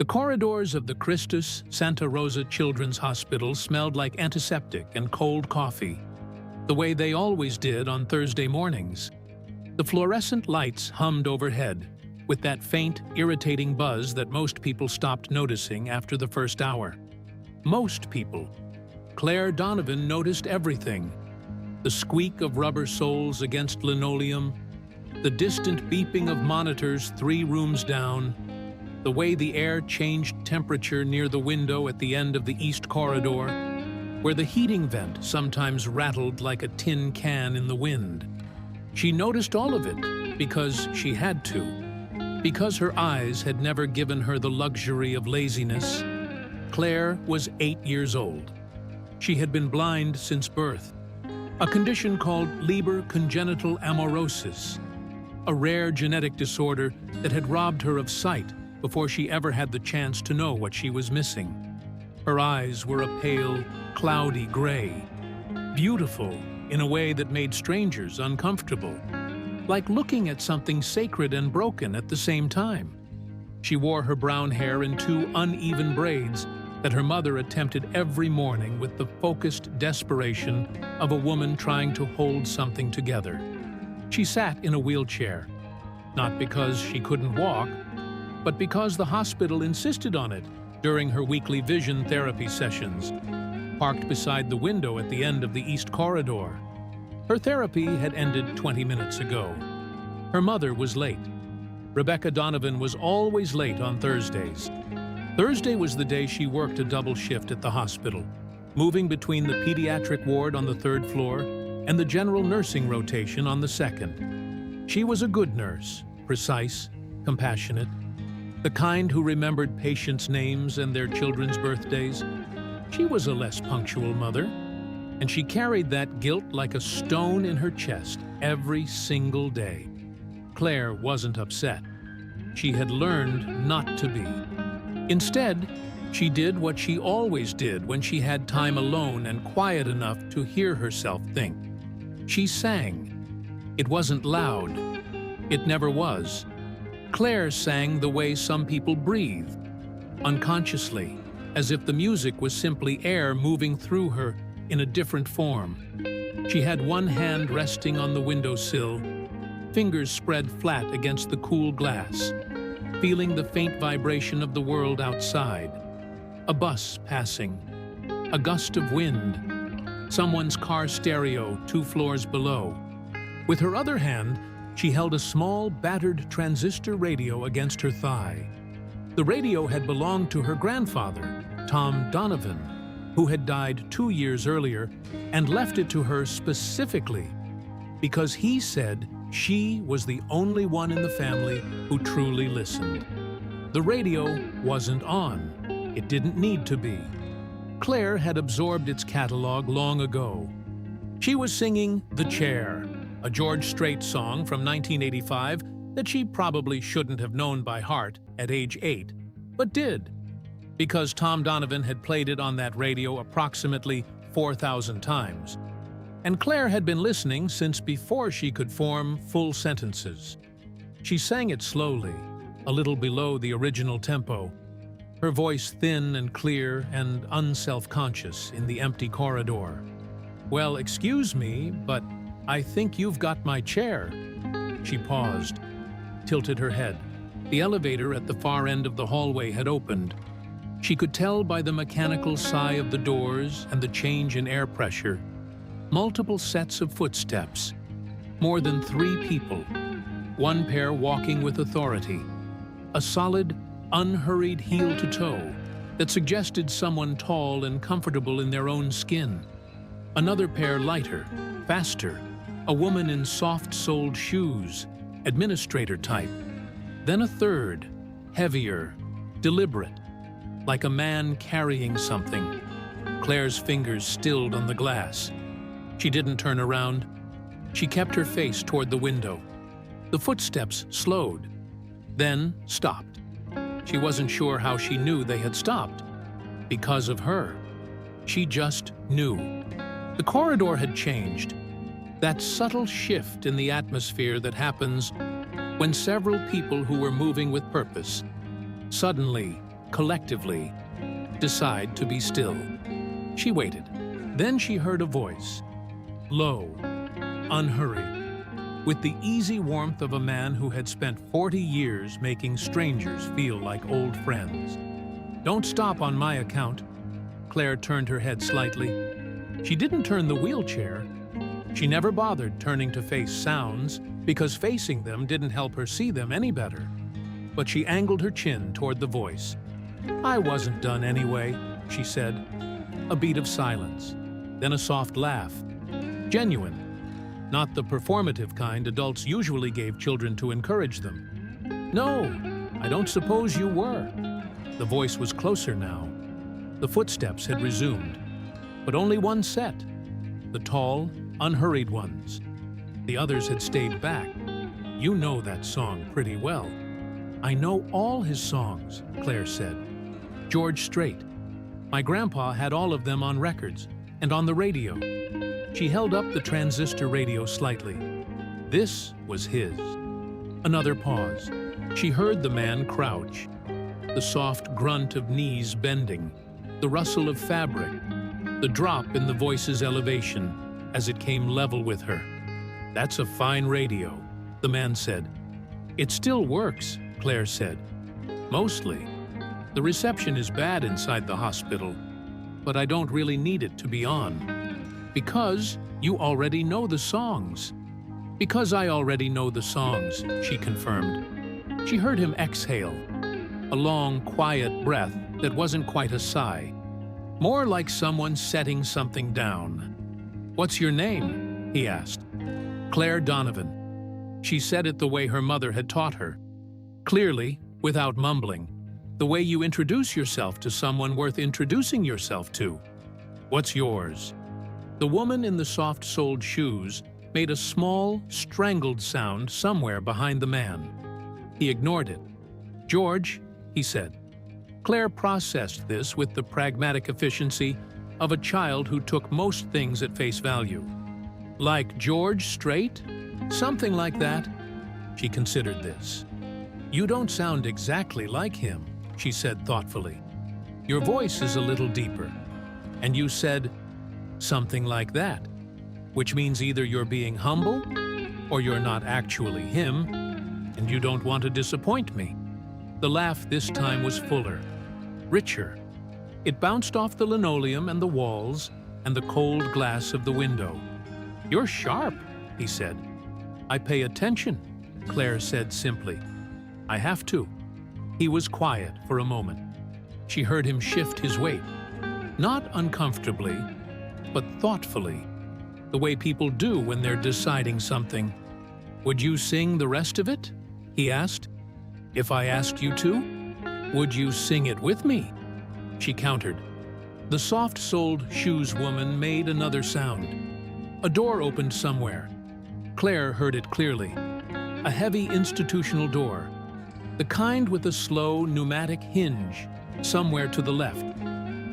The corridors of the Christus Santa Rosa Children's Hospital smelled like antiseptic and cold coffee, the way they always did on Thursday mornings. The fluorescent lights hummed overhead, with that faint, irritating buzz that most people stopped noticing after the first hour. Most people. Claire Donovan noticed everything. The squeak of rubber soles against linoleum, the distant beeping of monitors 3 rooms down, the way the air changed temperature near the window at the end of the east corridor, where the heating vent sometimes rattled like a tin can in the wind. She noticed all of it because she had to, because her eyes had never given her the luxury of laziness. Claire was 8 years old. She had been blind since birth, a condition called Leber congenital amaurosis, a rare genetic disorder that had robbed her of sight before she ever had the chance to know what she was missing. Her eyes were a pale, cloudy gray, beautiful in a way that made strangers uncomfortable, like looking at something sacred and broken at the same time. She wore her brown hair in 2 uneven braids that her mother attempted every morning with the focused desperation of a woman trying to hold something together. She sat in a wheelchair, not because she couldn't walk, but because the hospital insisted on it during her weekly vision therapy sessions, parked beside the window at the end of the east corridor. Her therapy had ended 20 minutes ago. Her mother was late. Rebecca Donovan was always late on Thursdays. Thursday was the day she worked a double shift at the hospital, moving between the pediatric ward on the 3rd floor and the general nursing rotation on the 2nd. She was a good nurse, precise, compassionate, the kind who remembered patients' names and their children's birthdays. She was a less punctual mother, and she carried that guilt like a stone in her chest every single day. Claire wasn't upset. She had learned not to be. Instead, she did what she always did when she had time alone and quiet enough to hear herself think. She sang. It wasn't loud. It never was. Claire sang the way some people breathe, unconsciously, as if the music was simply air moving through her in a different form. She had one hand resting on the windowsill, fingers spread flat against the cool glass, feeling the faint vibration of the world outside. A bus passing, a gust of wind, someone's car stereo 2 floors below. With her other hand, she held a small, battered transistor radio against her thigh. The radio had belonged to her grandfather, Tom Donovan, who had died 2 years earlier, and left it to her specifically because he said she was the only one in the family who truly listened. The radio wasn't on. It didn't need to be. Claire had absorbed its catalog long ago. She was singing The Chair, a George Strait song from 1985 that she probably shouldn't have known by heart at age 8, but did, because Tom Donovan had played it on that radio approximately 4,000 times. And Claire had been listening since before she could form full sentences. She sang it slowly, a little below the original tempo, her voice thin and clear and unself-conscious in the empty corridor. "Well, excuse me, but I think you've got my chair." She paused, tilted her head. The elevator at the far end of the hallway had opened. She could tell by the mechanical sigh of the doors and the change in air pressure. Multiple sets of footsteps. More than 3 people. 1 pair walking with authority. A solid, unhurried heel to toe that suggested someone tall and comfortable in their own skin. Another pair lighter, faster. A woman in soft-soled shoes, administrator type. Then a third, heavier, deliberate, like a man carrying something. Claire's fingers stilled on the glass. She didn't turn around. She kept her face toward the window. The footsteps slowed, then stopped. She wasn't sure how she knew they had stopped. Because of her. She just knew. The corridor had changed. That subtle shift in the atmosphere that happens when several people who were moving with purpose suddenly collectively, decide to be still. She waited. Then she heard a voice, low, unhurried, with the easy warmth of a man who had spent 40 years making strangers feel like old friends. "Don't stop on my account." Claire turned her head slightly. She didn't turn the wheelchair. She never bothered turning to face sounds because facing them didn't help her see them any better. But she angled her chin toward the voice. "I wasn't done anyway," she said. A beat of silence, then a soft laugh. Genuine, not the performative kind adults usually gave children to encourage them. "No, I don't suppose you were." The voice was closer now. The footsteps had resumed, but only one set, the tall, unhurried ones. The others had stayed back. "You know that song pretty well." "I know all his songs," Claire said. "George Strait. My grandpa had all of them on records and on the radio." She held up the transistor radio slightly. This was his. Another pause. She heard the man crouch, the soft grunt of knees bending, the rustle of fabric, the drop in the voice's elevation as it came level with her. "That's a fine radio," the man said. "It still works," Claire said. "Mostly. The reception is bad inside the hospital, but I don't really need it to be on." "Because you already know the songs." "Because I already know the songs," she confirmed. She heard him exhale, a long, quiet breath that wasn't quite a sigh, more like someone setting something down. "What's your name?" he asked. "Claire Donovan." She said it the way her mother had taught her, clearly, without mumbling, the way you introduce yourself to someone worth introducing yourself to. "What's yours?" The woman in the soft-soled shoes made a small, strangled sound somewhere behind the man. He ignored it. "George," he said. Claire processed this with the pragmatic efficiency of a child who took most things at face value. "Like George Strait? Something like that." She considered this. "You don't sound exactly like him," she said thoughtfully. "Your voice is a little deeper. And you said, something like that, which means either you're being humble or you're not actually him, and you don't want to disappoint me." The laugh this time was fuller, richer. It bounced off the linoleum and the walls and the cold glass of the window. "You're sharp," he said. "I pay attention," Claire said simply. "I have to." He was quiet for a moment. She heard him shift his weight, not uncomfortably, but thoughtfully, the way people do when they're deciding something. "Would you sing the rest of it?" he asked. "If I asked you to? Would you sing it with me?" She countered. The soft-soled shoes woman made another sound. A door opened somewhere. Claire heard it clearly. A heavy institutional door, the kind with a slow pneumatic hinge somewhere to the left,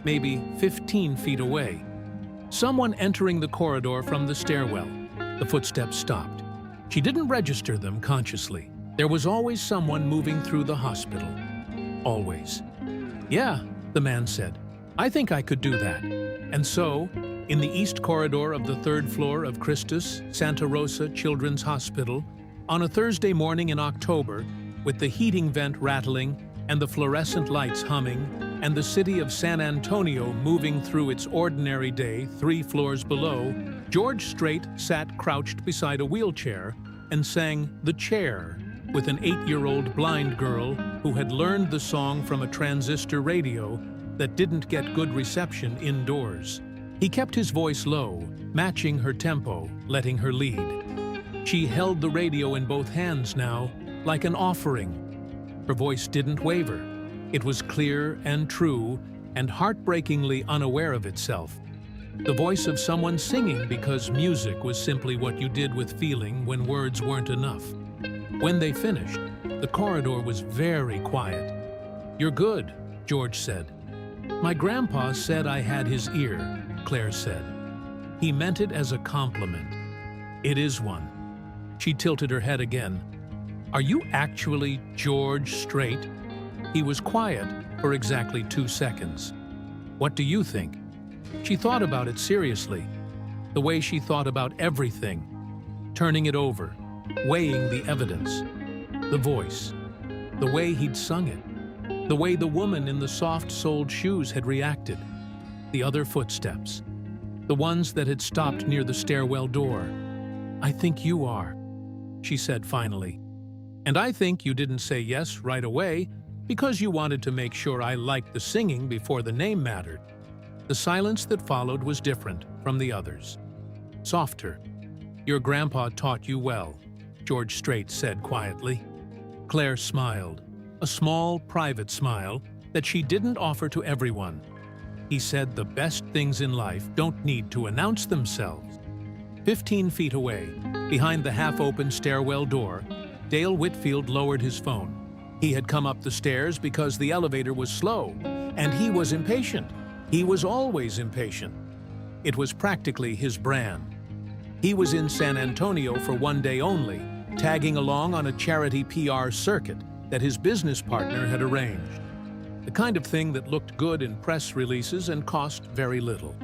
maybe 15 feet away. Someone entering the corridor from the stairwell. The footsteps stopped. She didn't register them consciously. There was always someone moving through the hospital. Always. "Yeah," the man said. "I think I could do that." And so, in the east corridor of the third floor of Christus Santa Rosa Children's Hospital, on a Thursday morning in October, with the heating vent rattling and the fluorescent lights humming, and the city of San Antonio moving through its ordinary day 3 floors below, George Strait sat crouched beside a wheelchair and sang "The Chair" with an 8-year-old blind girl who had learned the song from a transistor radio that didn't get good reception indoors. He kept his voice low, matching her tempo, letting her lead. She held the radio in both hands now, like an offering. Her voice didn't waver. It was clear and true and heartbreakingly unaware of itself. The voice of someone singing because music was simply what you did with feeling when words weren't enough. When they finished, the corridor was very quiet. "You're good," George said. "My grandpa said I had his ear," Claire said. "He meant it as a compliment." "It is one." She tilted her head again. "Are you actually George Strait?" He was quiet for exactly 2 seconds. "What do you think?" She thought about it seriously, the way she thought about everything, turning it over, weighing the evidence, the voice, the way he'd sung it, the way the woman in the soft-soled shoes had reacted, the other footsteps, the ones that had stopped near the stairwell door. "I think you are," she said finally. "And I think you didn't say yes right away because you wanted to make sure I liked the singing before the name mattered." The silence that followed was different from the others. Softer. "Your grandpa taught you well," George Strait said quietly. Claire smiled, a small, private smile that she didn't offer to everyone. "He said the best things in life don't need to announce themselves." 15 feet away, behind the half-open stairwell door, Dale Whitfield lowered his phone. He had come up the stairs because the elevator was slow, and he was impatient. He was always impatient. It was practically his brand. He was in San Antonio for 1 day only, tagging along on a charity PR circuit that his business partner had arranged. The kind of thing that looked good in press releases and cost very little.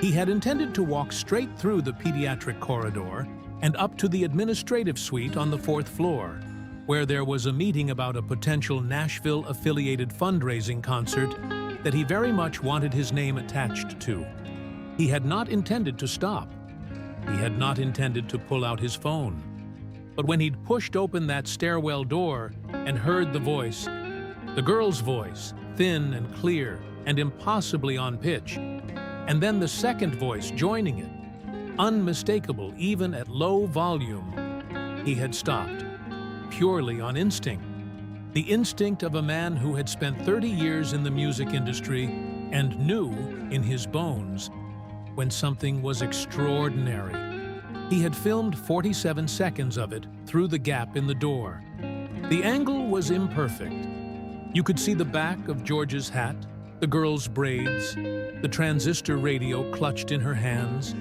He had intended to walk straight through the pediatric corridor and up to the administrative suite on the 4th floor, where there was a meeting about a potential Nashville-affiliated fundraising concert that he very much wanted his name attached to. He had not intended to stop. He had not intended to pull out his phone. But when he'd pushed open that stairwell door and heard the voice, the girl's voice, thin and clear and impossibly on pitch, and then the second voice joining it, unmistakable even at low volume, he had stopped, purely on instinct. The instinct of a man who had spent 30 years in the music industry and knew, in his bones, when something was extraordinary. He had filmed 47 seconds of it through the gap in the door. The angle was imperfect. You could see the back of George's hat, the girl's braids, the transistor radio clutched in her hands,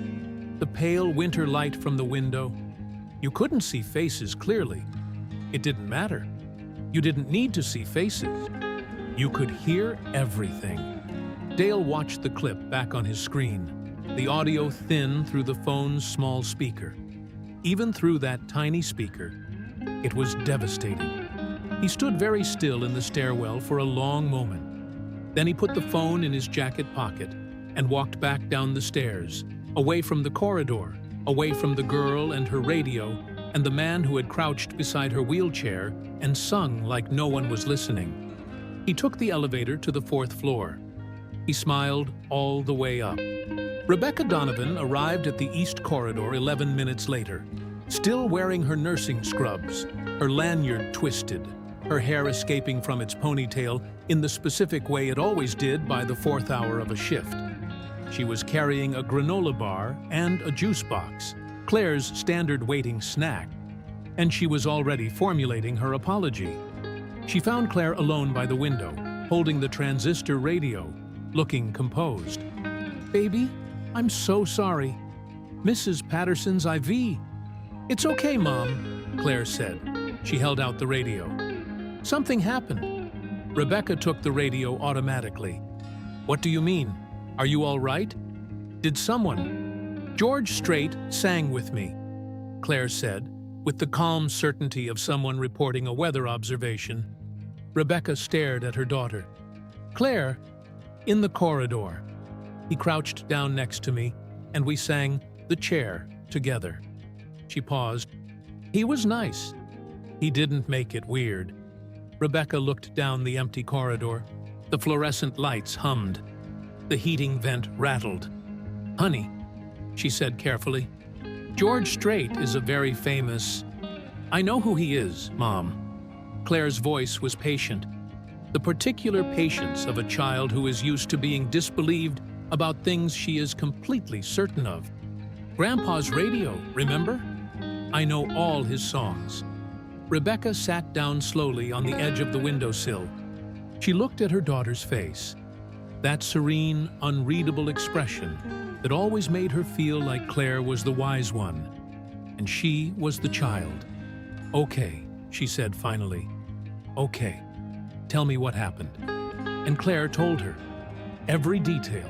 the pale winter light from the window. You couldn't see faces clearly. It didn't matter. You didn't need to see faces. You could hear everything. Dale watched the clip back on his screen, the audio thin through the phone's small speaker. Even through that tiny speaker, it was devastating. He stood very still in the stairwell for a long moment. Then he put the phone in his jacket pocket and walked back down the stairs, away from the corridor, away from the girl and her radio and the man who had crouched beside her wheelchair and sung like no one was listening. He took the elevator to the 4th floor. He smiled all the way up. Rebecca Donovan arrived at the East Corridor 11 minutes later, still wearing her nursing scrubs, her lanyard twisted, her hair escaping from its ponytail in the specific way it always did by the 4th hour of a shift. She was carrying a granola bar and a juice box, Claire's standard waiting snack, and she was already formulating her apology. She found Claire alone by the window, holding the transistor radio, looking composed. "Baby, I'm so sorry. Mrs. Patterson's IV." "It's okay, Mom," Claire said. She held out the radio. "Something happened." Rebecca took the radio automatically. "What do you mean? Are you all right? Did someone—" "George Strait sang with me," Claire said, with the calm certainty of someone reporting a weather observation. Rebecca stared at her daughter. "Claire, in the corridor." He crouched down next to me, and we sang "The Chair" together. She paused. "He was nice. He didn't make it weird." Rebecca looked down the empty corridor. The fluorescent lights hummed. The heating vent rattled. "Honey," she said carefully, "George Strait is a very famous—" "I know who he is, Mom." Claire's voice was patient, the particular patience of a child who is used to being disbelieved about things she is completely certain of. "Grandpa's radio, remember? I know all his songs." Rebecca sat down slowly on the edge of the windowsill. She looked at her daughter's face, that serene, unreadable expression that always made her feel like Claire was the wise one, and she was the child. "Okay," she said finally. "Okay. Tell me what happened." And Claire told her. Every detail.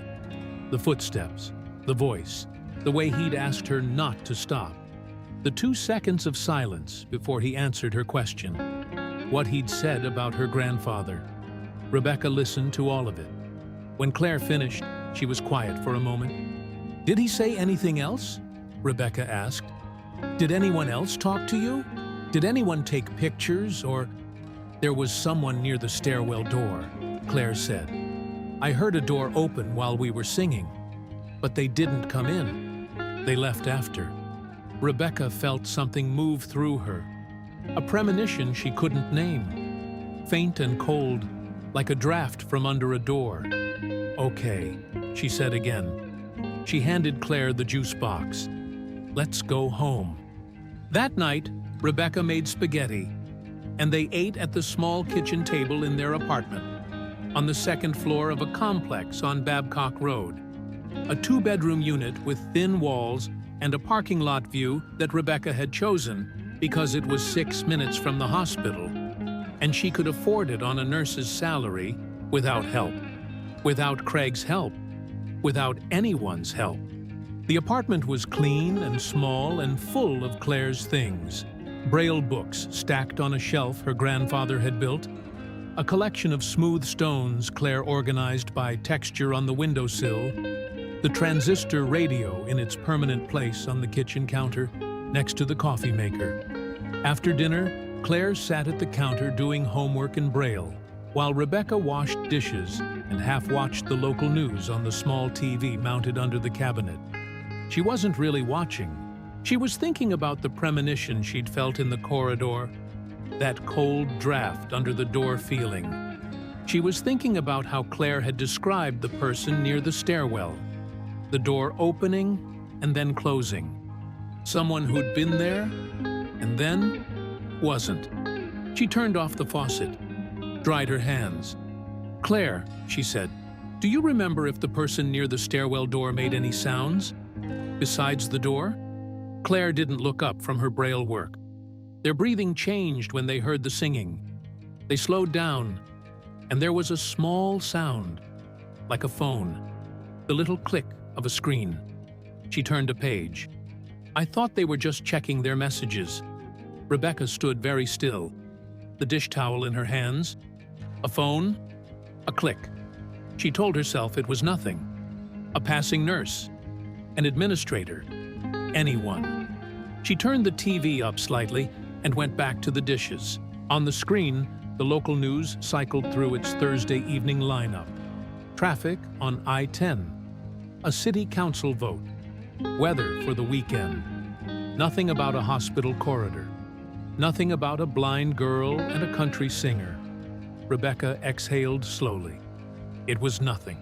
The footsteps, the voice, the way he'd asked her not to stop. The 2 seconds of silence before he answered her question. What he'd said about her grandfather. Rebecca listened to all of it. When Claire finished, she was quiet for a moment. "Did he say anything else?" Rebecca asked. "Did anyone else talk to you? Did anyone take pictures or—" "There was someone near the stairwell door," Claire said. "I heard a door open while we were singing, but they didn't come in. They left after." Rebecca felt something move through her, a premonition she couldn't name, faint and cold, like a draft from under a door. "Okay," she said again. She handed Claire the juice box. "Let's go home." That night, Rebecca made spaghetti, and they ate at the small kitchen table in their apartment, on the 2nd floor of a complex on Babcock Road, a 2-bedroom unit with thin walls and a parking lot view that Rebecca had chosen because it was 6 minutes from the hospital, and she could afford it on a nurse's salary without help, without Craig's help, without anyone's help. The apartment was clean and small and full of Claire's things. Braille books stacked on a shelf her grandfather had built, a collection of smooth stones Claire organized by texture on the windowsill, the transistor radio in its permanent place on the kitchen counter next to the coffee maker. After dinner, Claire sat at the counter doing homework in Braille, while Rebecca washed dishes and half-watched the local news on the small TV mounted under the cabinet. She wasn't really watching. She was thinking about the premonition she'd felt in the corridor, that cold draft under the door feeling. She was thinking about how Claire had described the person near the stairwell, the door opening and then closing. Someone who'd been there and then wasn't. She turned off the faucet, dried her hands. "Claire," she said, "do you remember if the person near the stairwell door made any sounds? Besides the door?" Claire didn't look up from her Braille work. Their breathing changed when they heard the singing. They slowed down, and there was a small sound, like a phone, the little click of a screen. She turned a page. "I thought they were just checking their messages." Rebecca stood very still, the dish towel in her hands. A phone, a click. She told herself it was nothing. A passing nurse, an administrator, anyone. She turned the TV up slightly and went back to the dishes. On the screen, the local news cycled through its Thursday evening lineup. Traffic on I-10, a city council vote, weather for the weekend. Nothing about a hospital corridor. Nothing about a blind girl and a country singer. Rebecca exhaled slowly. It was nothing.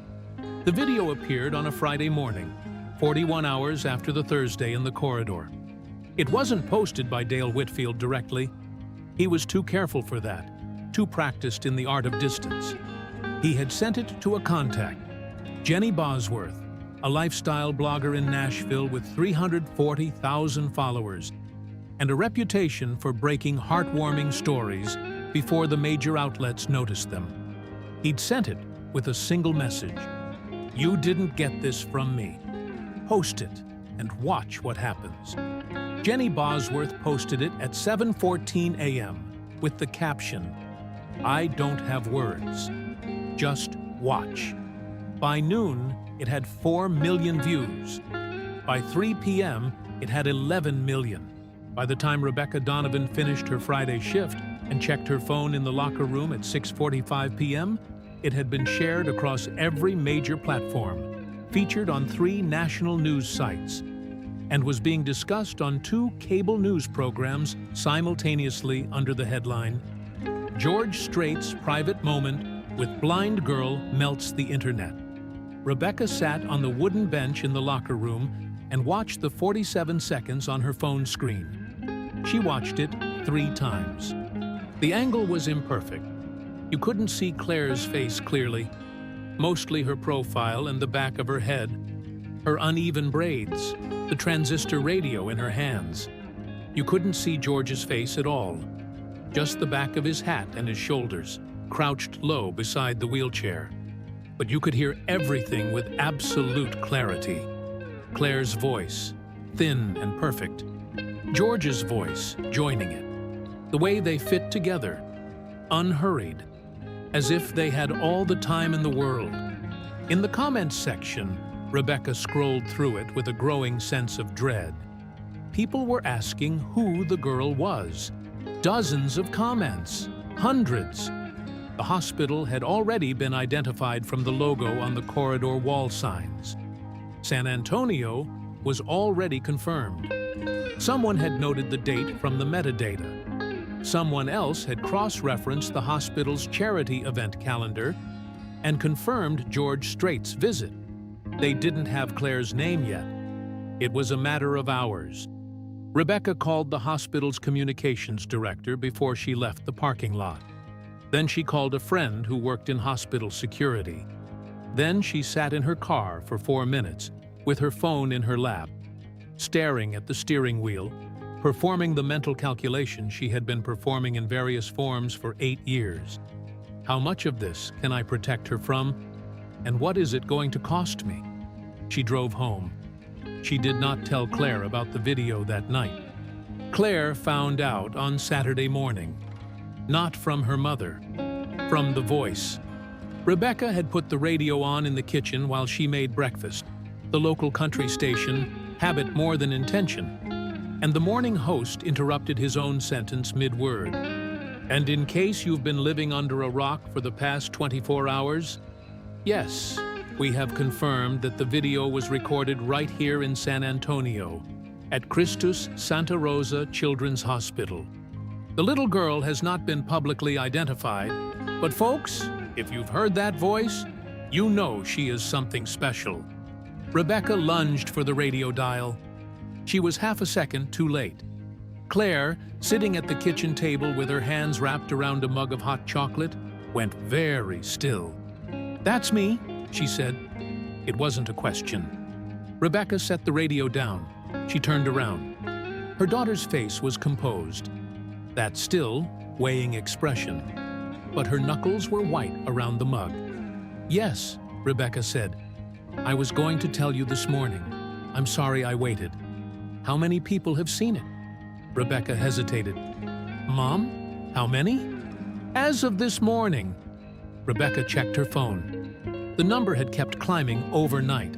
The video appeared on a Friday morning, 41 hours after the Thursday in the corridor. It wasn't posted by Dale Whitfield directly. He was too careful for that, too practiced in the art of distance. He had sent it to a contact, Jenny Bosworth, a lifestyle blogger in Nashville with 340,000 followers, and a reputation for breaking heartwarming stories before the major outlets noticed them. He'd sent it with a single message: "You didn't get this from me. Post it and watch what happens." Jenny Bosworth posted it at 7:14 a.m. with the caption, "I don't have words. Just watch." By noon, it had 4 million views. By 3 p.m., it had 11 million. By the time Rebecca Donovan finished her Friday shift and checked her phone in the locker room at 6:45 p.m., it had been shared across every major platform, featured on 3 national news sites, and was being discussed on 2 cable news programs simultaneously under the headline, "George Strait's Private Moment with Blind Girl Melts the Internet." Rebecca sat on the wooden bench in the locker room and watched the 47 seconds on her phone screen. She watched it 3 times. The angle was imperfect. You couldn't see Claire's face clearly, mostly her profile and the back of her head, her uneven braids, the transistor radio in her hands. You couldn't see George's face at all, just the back of his hat and his shoulders. crouched low beside the wheelchair. But you could hear everything with absolute clarity. Claire's voice, thin and perfect. George's voice, joining it. The way they fit together, unhurried, as if they had all the time in the world. In the comments section, Rebecca scrolled through it with a growing sense of dread. People were asking who the girl was. Dozens of comments, hundreds. The hospital had already been identified from the logo on the corridor wall signs. San Antonio was already confirmed. Someone had noted the date from the metadata. Someone else had cross-referenced the hospital's charity event calendar and confirmed George Strait's visit. They didn't have Claire's name yet. It was a matter of hours. Rebecca called the hospital's communications director before she left the parking lot. Then she called a friend who worked in hospital security. Then she sat in her car for 4 minutes, with her phone in her lap, staring at the steering wheel, performing the mental calculation she had been performing in various forms for 8 years. How much of this can I protect her from? And what is it going to cost me? She drove home. She did not tell Claire about the video that night. Claire found out on Saturday morning. Not from her mother, from the voice. Rebecca had put the radio on in the kitchen while she made breakfast. The local country station, habit more than intention. And the morning host interrupted his own sentence mid-word. And in case you've been living under a rock for the past 24 hours, yes, we have confirmed that the video was recorded right here in San Antonio, at Christus Santa Rosa Children's Hospital. The little girl has not been publicly identified, but folks, if you've heard that voice, you know she is something special. Rebecca lunged for the radio dial. She was half a second too late. Claire, sitting at the kitchen table with her hands wrapped around a mug of hot chocolate, went very still. "That's me," she said. It wasn't a question. Rebecca set the radio down. She turned around. Her daughter's face was composed. That still, weighing expression. But her knuckles were white around the mug. "Yes," Rebecca said. "I was going to tell you this morning. I'm sorry I waited. How many people have seen it?" Rebecca hesitated. "Mom, how many?" "As of this morning." Rebecca checked her phone. The number had kept climbing overnight.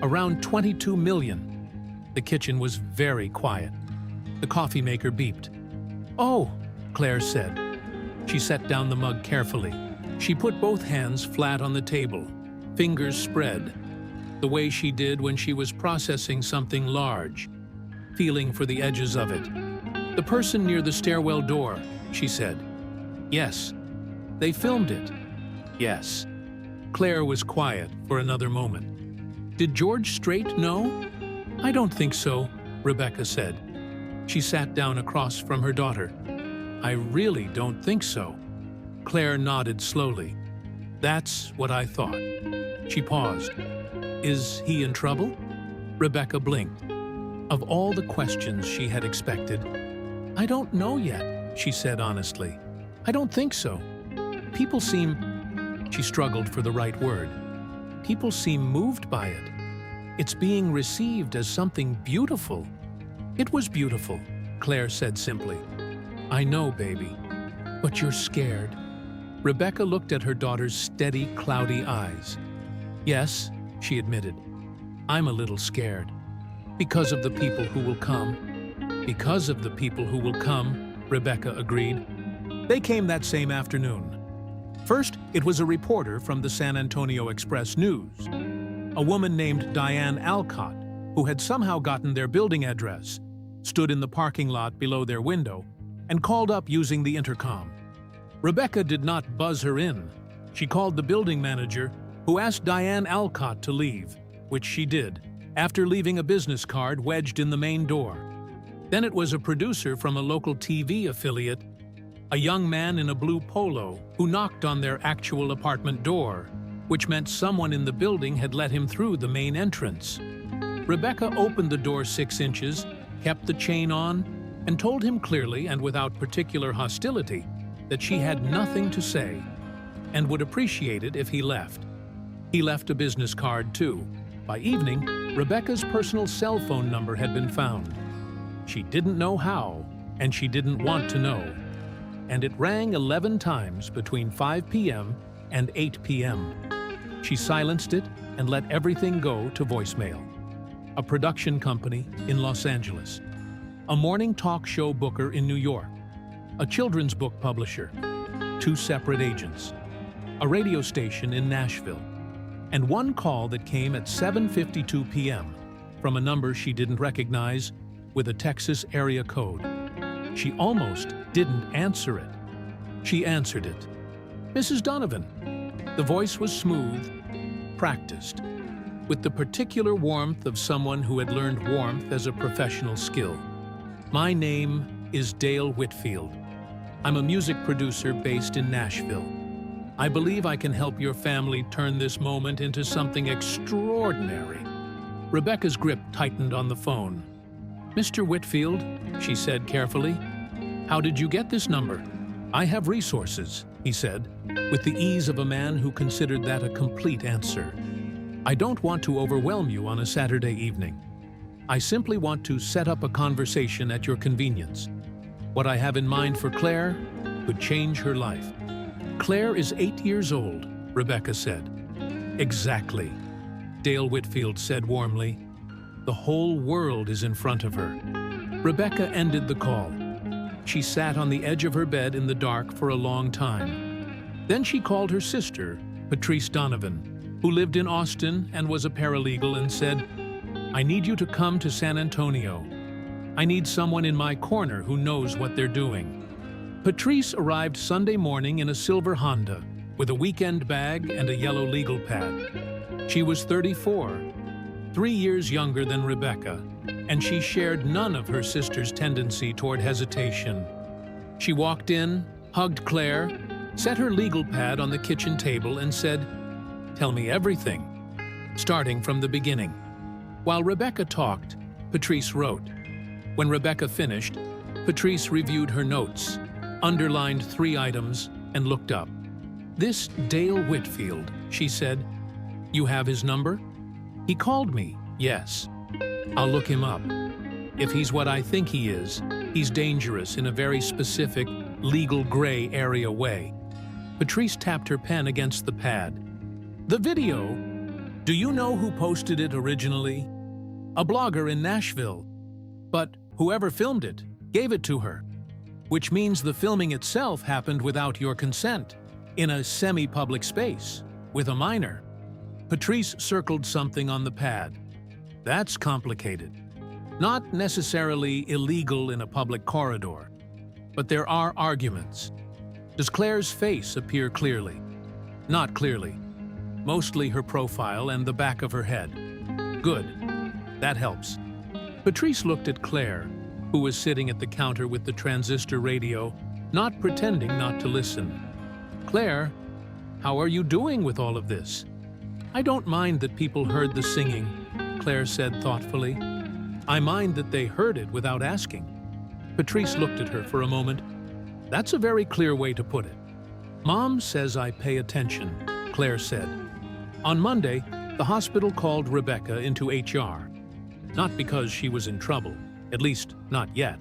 Around 22 million. The kitchen was very quiet. The coffee maker beeped. "Oh," Claire said. She set down the mug carefully. She put both hands flat on the table, fingers spread, the way she did when she was processing something large, feeling for the edges of it. "The person near the stairwell door," she said. "Yes." "They filmed it." "Yes." Claire was quiet for another moment. "Did George Strait know?" "I don't think so," Rebecca said. She sat down across from her daughter. "I really don't think so." Claire nodded slowly. "That's what I thought." She paused. "Is he in trouble?" Rebecca blinked. Of all the questions she had expected, "I don't know yet," she said honestly. "I don't think so. People seem..." She struggled for the right word. "People seem moved by it. It's being received as something beautiful." "It was beautiful," Claire said simply. "I know, baby, but you're scared." Rebecca looked at her daughter's steady, cloudy eyes. "Yes," she admitted, "I'm a little scared. Because of the people who will come." "Because of the people who will come," Rebecca agreed. They came that same afternoon. First, it was a reporter from the San Antonio Express News, a woman named Diane Alcott, who had somehow gotten their building address, stood in the parking lot below their window, and called up using the intercom. Rebecca did not buzz her in. She called the building manager, who asked Diane Alcott to leave, which she did, after leaving a business card wedged in the main door. Then it was a producer from a local TV affiliate, a young man in a blue polo, who knocked on their actual apartment door, which meant someone in the building had let him through the main entrance. Rebecca opened the door 6 inches, kept the chain on, and told him clearly and without particular hostility, that she had nothing to say and would appreciate it if he left. He left a business card, too. By evening, Rebecca's personal cell phone number had been found. She didn't know how, and she didn't want to know. And it rang 11 times between 5 p.m. and 8 p.m. She silenced it and let everything go to voicemail. A production company in Los Angeles, a morning talk show booker in New York, a children's book publisher, 2 separate agents, a radio station in Nashville, and one call that came at 7:52 p.m. from a number she didn't recognize with a Texas area code. She almost didn't answer it. She answered it. Mrs. Donovan. The voice was smooth, practiced, with the particular warmth of someone who had learned warmth as a professional skill. My name is Dale Whitfield. I'm a music producer based in Nashville. I believe I can help your family turn this moment into something extraordinary. Rebecca's grip tightened on the phone. Mr. Whitfield, she said carefully, how did you get this number? I have resources, he said, with the ease of a man who considered that a complete answer. I don't want to overwhelm you on a Saturday evening. I simply want to set up a conversation at your convenience. What I have in mind for Claire could change her life. Claire is 8 years old, Rebecca said. Exactly, Dale Whitfield said warmly. The whole world is in front of her. Rebecca ended the call. She sat on the edge of her bed in the dark for a long time. Then she called her sister, Patrice Donovan, who lived in Austin and was a paralegal, and said, I need you to come to San Antonio. I need someone in my corner who knows what they're doing. Patrice arrived Sunday morning in a silver Honda with a weekend bag and a yellow legal pad. She was 34, 3 years younger than Rebecca, and she shared none of her sister's tendency toward hesitation. She walked in, hugged Claire, set her legal pad on the kitchen table and said, Tell me everything, starting from the beginning. While Rebecca talked, Patrice wrote. When Rebecca finished, Patrice reviewed her notes, underlined 3 items, and looked up. This Dale Whitfield, she said. You have his number? He called me, yes. I'll look him up. If he's what I think he is, he's dangerous in a very specific, legal gray area way. Patrice tapped her pen against the pad. The video, do you know who posted it originally? A blogger in Nashville. But whoever filmed it gave it to her, which means the filming itself happened without your consent, in a semi-public space, with a minor. Patrice circled something on the pad. That's complicated. Not necessarily illegal in a public corridor, but there are arguments. Does Claire's face appear clearly? Not clearly. Mostly her profile and the back of her head. Good. That helps. Patrice looked at Claire, who was sitting at the counter with the transistor radio, not pretending not to listen. Claire, how are you doing with all of this? I don't mind that people heard the singing, Claire said thoughtfully. I mind that they heard it without asking. Patrice looked at her for a moment. That's a very clear way to put it. Mom says I pay attention, Claire said. On Monday, the hospital called Rebecca into HR. Not because she was in trouble, at least not yet.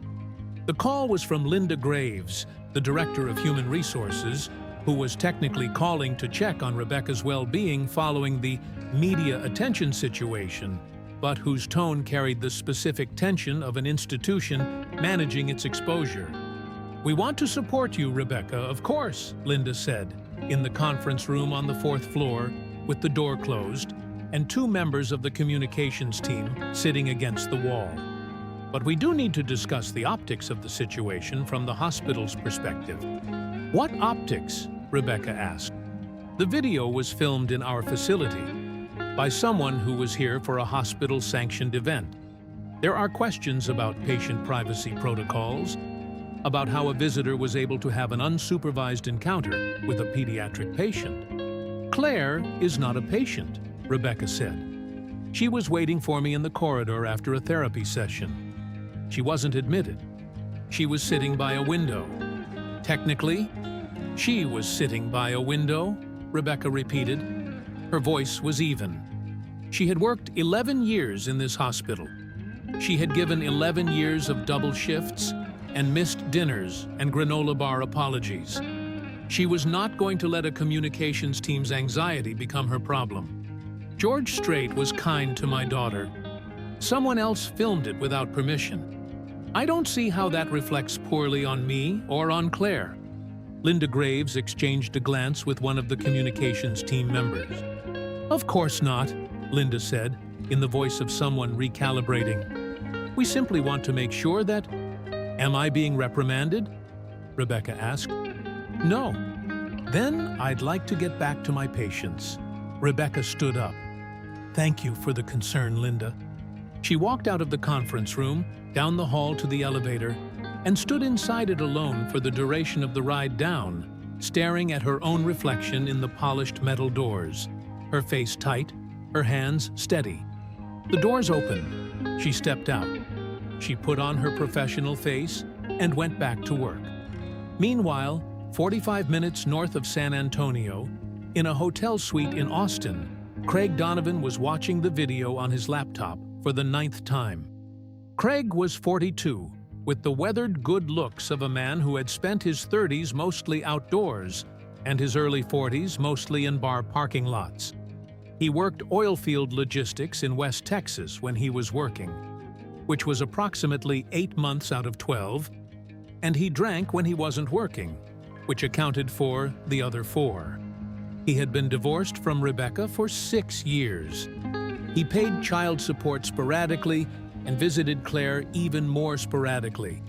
The call was from Linda Graves, the director of human resources, who was technically calling to check on Rebecca's well-being following the media attention situation, but whose tone carried the specific tension of an institution managing its exposure. We want to support you, Rebecca, of course, Linda said, in the conference room on the 4th floor, with the door closed, and 2 members of the communications team sitting against the wall. But we do need to discuss the optics of the situation from the hospital's perspective. What optics? Rebecca asked. The video was filmed in our facility by someone who was here for a hospital-sanctioned event. There are questions about patient privacy protocols, about how a visitor was able to have an unsupervised encounter with a pediatric patient. Claire is not a patient, Rebecca said. She was waiting for me in the corridor after a therapy session. She wasn't admitted. She was sitting by a window. Technically, She was sitting by a window, Rebecca repeated. Her voice was even. She had worked 11 years in this hospital. She had given 11 years of double shifts and missed dinners and granola bar apologies. She was not going to let a communications team's anxiety become her problem. George Strait was kind to my daughter. Someone else filmed it without permission. I don't see how that reflects poorly on me or on Claire. Linda Graves exchanged a glance with one of the communications team members. Of course not, Linda said, in the voice of someone recalibrating. We simply want to make sure that... Am I being reprimanded? Rebecca asked. No. Then I'd like to get back to my patients. Rebecca stood up. Thank you for the concern, Linda. She walked out of the conference room, down the hall to the elevator, and stood inside it alone for the duration of the ride down, staring at her own reflection in the polished metal doors, her face tight, her hands steady. The doors opened. She stepped out. She put on her professional face and went back to work. Meanwhile, 45 minutes north of San Antonio, in a hotel suite in Austin, Craig Donovan was watching the video on his laptop for the 9th time. Craig was 42, with the weathered good looks of a man who had spent his 30s mostly outdoors and his early 40s mostly in bar parking lots. He worked oilfield logistics in West Texas when he was working, which was approximately 8 months out of 12, and he drank when he wasn't working, which accounted for the other 4. He had been divorced from Rebecca for 6 years. He paid child support sporadically and visited Claire even more sporadically.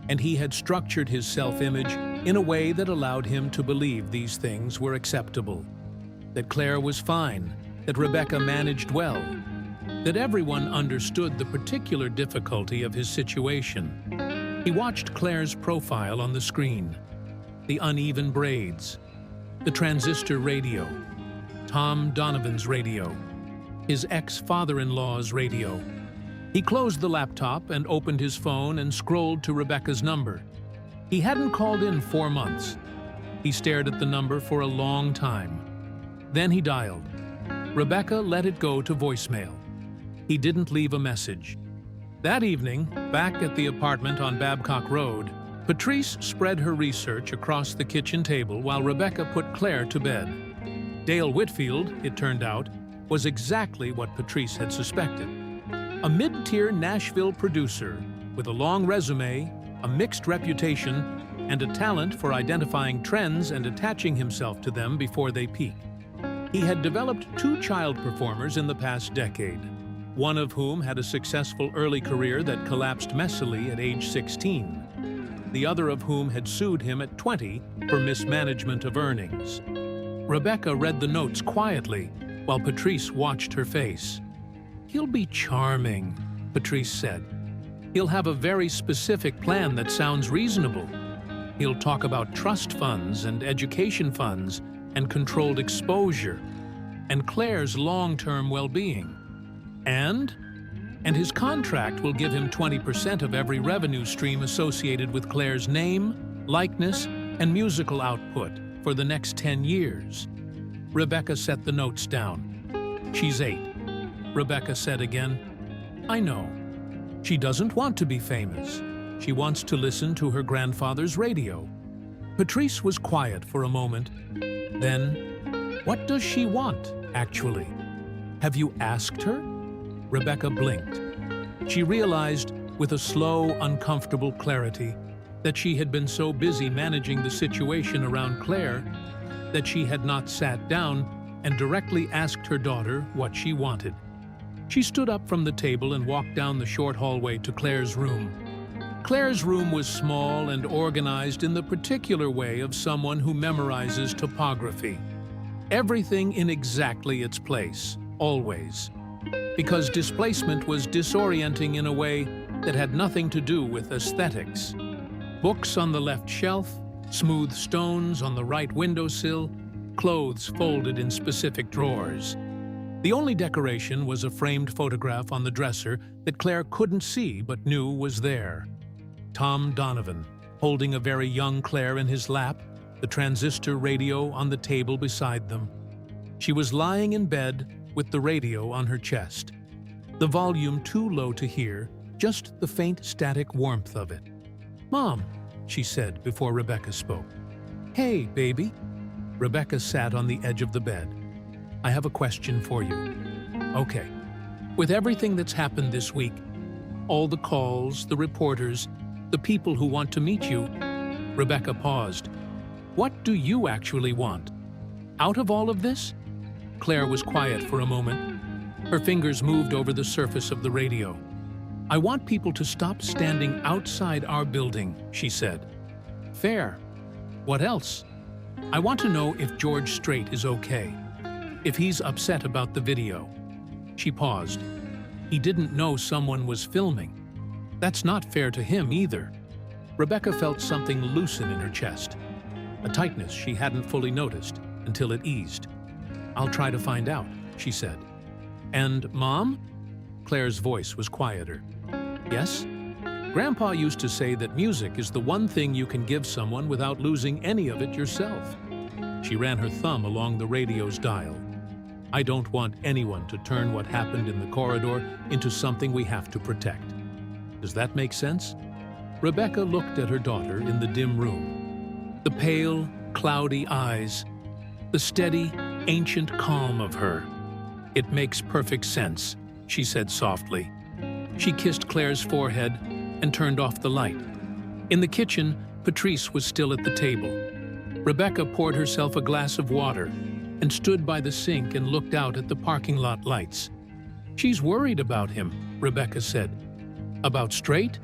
And he had structured his self-image in a way that allowed him to believe these things were acceptable. That Claire was fine, that Rebecca managed well, that everyone understood the particular difficulty of his situation. He watched Claire's profile on the screen, the uneven braids, the transistor radio, Tom Donovan's radio, his ex-father-in-law's radio. He closed the laptop and opened his phone and scrolled to Rebecca's number. He hadn't called in 4 months. He stared at the number for a long time. Then he dialed. Rebecca let it go to voicemail. He didn't leave a message. That evening, back at the apartment on Babcock Road, Patrice spread her research across the kitchen table while Rebecca put Claire to bed. Dale Whitfield, it turned out, was exactly what Patrice had suspected. A mid-tier Nashville producer with a long resume, a mixed reputation, and a talent for identifying trends and attaching himself to them before they peak. He had developed 2 child performers in the past decade, one of whom had a successful early career that collapsed messily at age 16, the other of whom had sued him at 20 for mismanagement of earnings. Rebecca read the notes quietly while Patrice watched her face. He'll be charming, Patrice said. He'll have a very specific plan that sounds reasonable. He'll talk about trust funds and education funds and controlled exposure and Claire's long-term well-being. And his contract will give him 20% of every revenue stream associated with Claire's name, likeness, and musical output for the next 10 years. Rebecca set the notes down. She's 8. Rebecca said again, I know. She doesn't want to be famous. She wants to listen to her grandfather's radio. Patrice was quiet for a moment. Then, what does she want, actually? Have you asked her? Rebecca blinked. She realized, with a slow, uncomfortable clarity, that she had been so busy managing the situation around Claire that she had not sat down and directly asked her daughter what she wanted. She stood up from the table and walked down the short hallway to Claire's room. Claire's room was small and organized in the particular way of someone who memorizes topography. Everything in exactly its place, always. Because displacement was disorienting in a way that had nothing to do with aesthetics. Books on the left shelf, smooth stones on the right windowsill, clothes folded in specific drawers. The only decoration was a framed photograph on the dresser that Claire couldn't see but knew was there. Tom Donovan, holding a very young Claire in his lap, the transistor radio on the table beside them. She was lying in bed with the radio on her chest, the volume too low to hear, just the faint static warmth of it. "Mom," she said before Rebecca spoke. "Hey, baby." Rebecca sat on the edge of the bed. "I have a question for you." "Okay. With everything that's happened this week, all the calls, the reporters, the people who want to meet you," Rebecca paused. "What do you actually want? Out of all of this?" Claire was quiet for a moment. Her fingers moved over the surface of the radio. "I want people to stop standing outside our building," she said. "Fair. What else? I want to know if George Strait is okay, if he's upset about the video." She paused. He didn't know someone was filming. That's not fair to him either. Rebecca felt something loosen in her chest, a tightness she hadn't fully noticed until it eased. "I'll try to find out," she said. "And, Mom?" Claire's voice was quieter. "Yes? Grandpa used to say that music is the one thing you can give someone without losing any of it yourself." She ran her thumb along the radio's dial. "I don't want anyone to turn what happened in the corridor into something we have to protect. Does that make sense?" Rebecca looked at her daughter in the dim room. The pale, cloudy eyes, the steady, ancient calm of her. "It makes perfect sense," she said softly. She kissed Claire's forehead and turned off the light. In the kitchen, Patrice was still at the table. Rebecca poured herself a glass of water and stood by the sink and looked out at the parking lot lights. "She's worried about him," Rebecca said. "About Strait?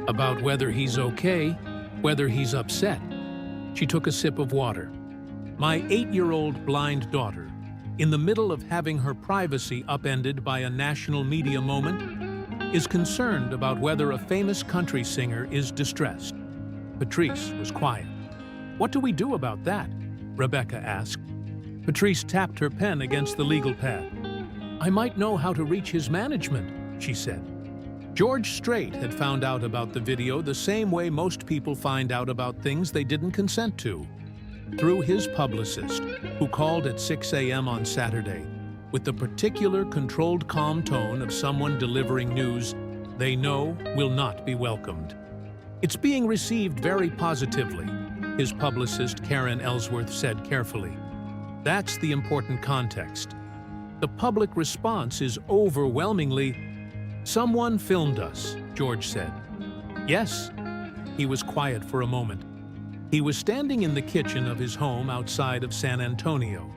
About whether he's okay, whether he's upset." She took a sip of water. "My 8-year-old blind daughter, in the middle of having her privacy upended by a national media moment, is concerned about whether a famous country singer is distressed." Patrice was quiet. "What do we do about that?" Rebecca asked. Patrice tapped her pen against the legal pad. "I might know how to reach his management," she said. George Strait had found out about the video the same way most people find out about things they didn't consent to. Through his publicist, who called at 6 a.m. on Saturday, with the particular controlled calm tone of someone delivering news they know will not be welcomed. "It's being received very positively," his publicist Karen Ellsworth said carefully. "That's the important context. The public response is overwhelmingly—" "Someone filmed us," George said. "Yes." He was quiet for a moment. He was standing in the kitchen of his home outside of San Antonio.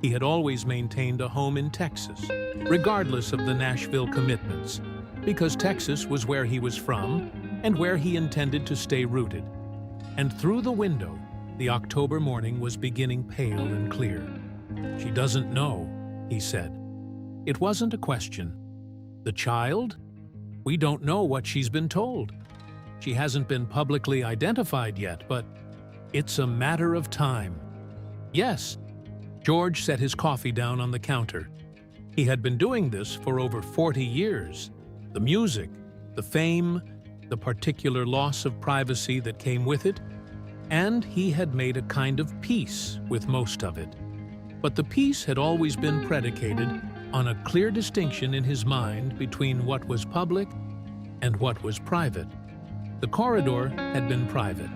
He had always maintained a home in Texas, regardless of the Nashville commitments, because Texas was where he was from and where he intended to stay rooted. And through the window, the October morning was beginning pale and clear. "She doesn't know," he said. It wasn't a question. "The child? We don't know what she's been told. She hasn't been publicly identified yet, but it's a matter of time." "Yes." George set his coffee down on the counter. He had been doing this for over 40 years. The music, the fame, the particular loss of privacy that came with it, and he had made a kind of peace with most of it. But the peace had always been predicated on a clear distinction in his mind between what was public and what was private. The corridor had been private.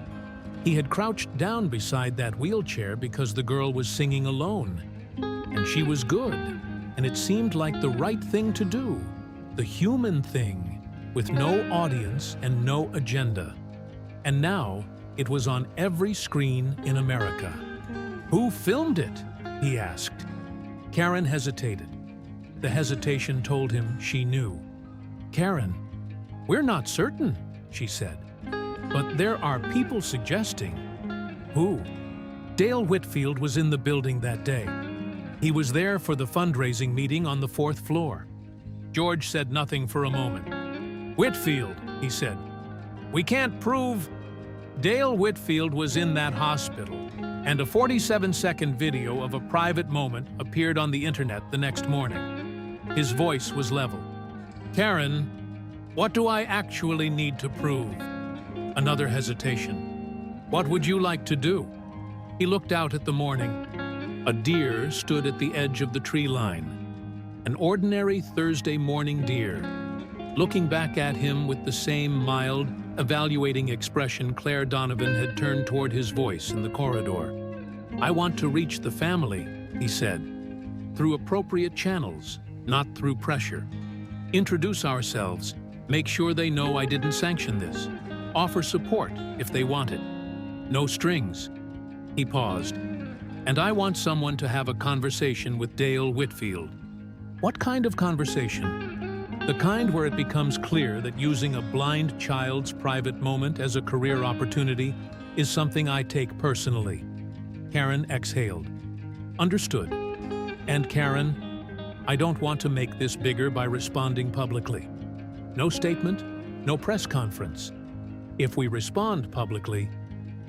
He had crouched down beside that wheelchair because the girl was singing alone. And she was good, and it seemed like the right thing to do, the human thing, with no audience and no agenda. And now it was on every screen in America. "Who filmed it?" he asked. Karen hesitated. The hesitation told him she knew. "Karen, we're not certain," she said. "But there are people suggesting." "Who?" Dale Whitfield was in the building that day. He was there for the fundraising meeting on the 4th floor. George said nothing for a moment. "Whitfield," he said. "We can't prove—" Dale Whitfield was in that hospital, and a 47-second video of a private moment appeared on the internet the next morning. His voice was level. "Karen, what do I actually need to prove?" Another hesitation. "What would you like to do?" He looked out at the morning. A deer stood at the edge of the tree line. An ordinary Thursday morning deer. Looking back at him with the same mild, evaluating expression, Claire Donovan had turned toward his voice in the corridor. "I want to reach the family," he said, "through appropriate channels, not through pressure. Introduce ourselves, make sure they know I didn't sanction this. Offer support if they want it. No strings." He paused. "And I want someone to have a conversation with Dale Whitfield." "What kind of conversation?" "The kind where it becomes clear that using a blind child's private moment as a career opportunity is something I take personally." Karen exhaled. "Understood. And Karen, I don't want to make this bigger by responding publicly. No statement, no press conference. If we respond publicly,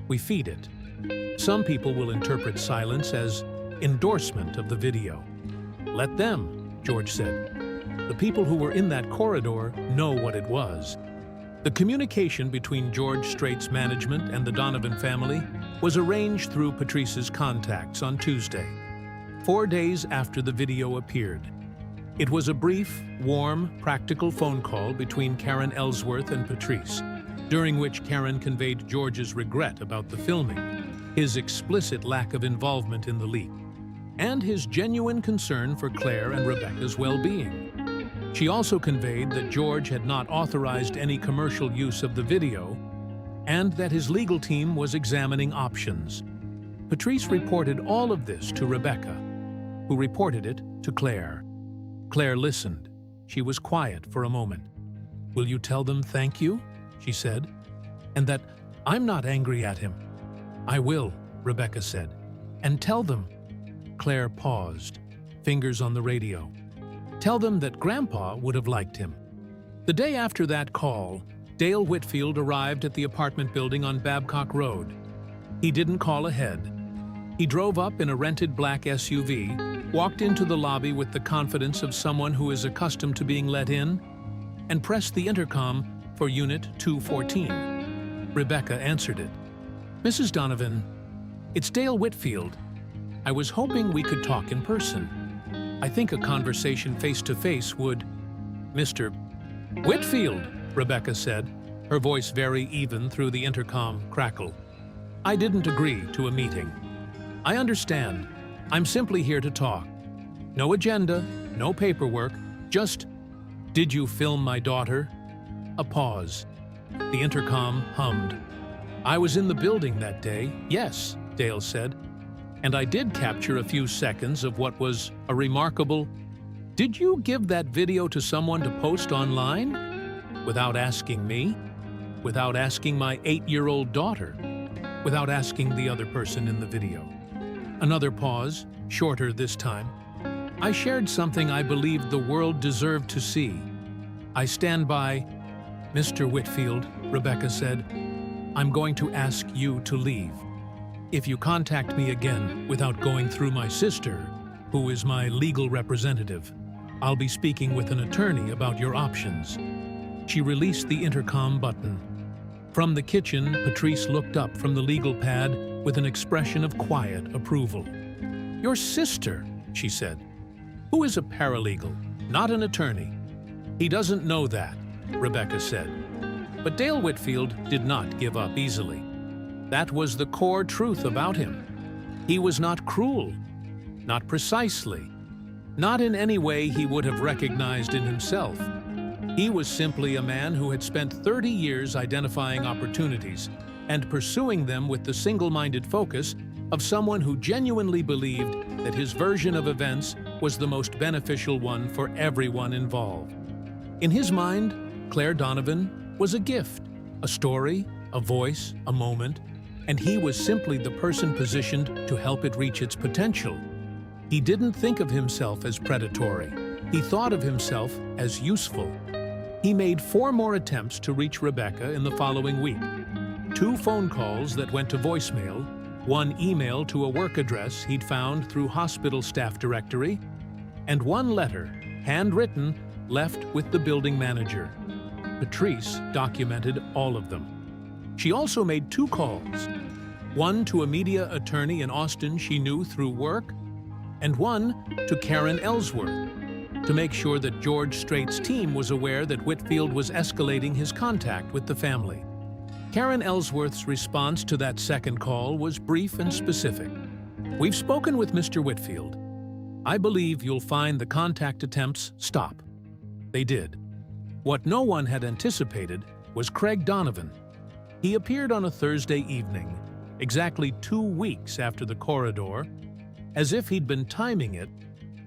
we feed it. Some people will interpret silence as endorsement of the video. Let them," George said. "The people who were in that corridor know what it was." The communication between George Strait's management and the Donovan family was arranged through Patrice's contacts on Tuesday, 4 days after the video appeared. It was a brief, warm, practical phone call between Karen Ellsworth and Patrice, during which Karen conveyed George's regret about the filming, his explicit lack of involvement in the leak, and his genuine concern for Claire and Rebecca's well-being. She also conveyed that George had not authorized any commercial use of the video and that his legal team was examining options. Patrice reported all of this to Rebecca, who reported it to Claire. Claire listened. She was quiet for a moment. "Will you tell them thank you?" she said, "and that I'm not angry at him?" "I will," Rebecca said, "and tell them." Claire paused, fingers on the radio. "Tell them that Grandpa would have liked him." The day after that call, Dale Whitfield arrived at the apartment building on Babcock Road. He didn't call ahead. He drove up in a rented black SUV, walked into the lobby with the confidence of someone who is accustomed to being let in, and pressed the intercom for Unit 214. Rebecca answered it. "Mrs. Donovan, it's Dale Whitfield. I was hoping we could talk in person. I think a conversation face-to-face would—" "Mr. Whitfield," Rebecca said, her voice very even through the intercom crackle. "I didn't agree to a meeting. I understand. I'm simply here to talk. No agenda, no paperwork, just, did you film my daughter?" A pause. The intercom hummed. "I was in the building that day, yes," Dale said, "and I did capture a few seconds of what was a remarkable—" "Did you give that video to someone to post online? Without asking me? Without asking my 8-year-old daughter? Without asking the other person in the video?" Another pause, shorter this time. "I shared something I believed the world deserved to see. I stand by—" "Mr. Whitfield," Rebecca said, "I'm going to ask you to leave. If you contact me again without going through my sister, who is my legal representative, I'll be speaking with an attorney about your options." She released the intercom button. From the kitchen, Patrice looked up from the legal pad with an expression of quiet approval. "Your sister," she said, "who is a paralegal, not an attorney." "He doesn't know that," Rebecca said. But Dale Whitfield did not give up easily. That was the core truth about him. He was not cruel, not precisely, not in any way he would have recognized in himself. He was simply a man who had spent 30 years identifying opportunities and pursuing them with the single-minded focus of someone who genuinely believed that his version of events was the most beneficial one for everyone involved. In his mind, Claire Donovan was a gift, a story, a voice, a moment, and he was simply the person positioned to help it reach its potential. He didn't think of himself as predatory. He thought of himself as useful. He made 4 more attempts to reach Rebecca in the following week. 2 phone calls that went to voicemail, 1 email to a work address he'd found through hospital staff directory, and 1 letter, handwritten, left with the building manager. Patrice documented all of them. She also made 2 calls. One to a media attorney in Austin she knew through work, and one to Karen Ellsworth, to make sure that George Strait's team was aware that Whitfield was escalating his contact with the family. Karen Ellsworth's response to that second call was brief and specific. "We've spoken with Mr. Whitfield. I believe you'll find the contact attempts stop." They did. What no one had anticipated was Craig Donovan. He appeared on a Thursday evening, exactly 2 weeks after the corridor, as if he'd been timing it,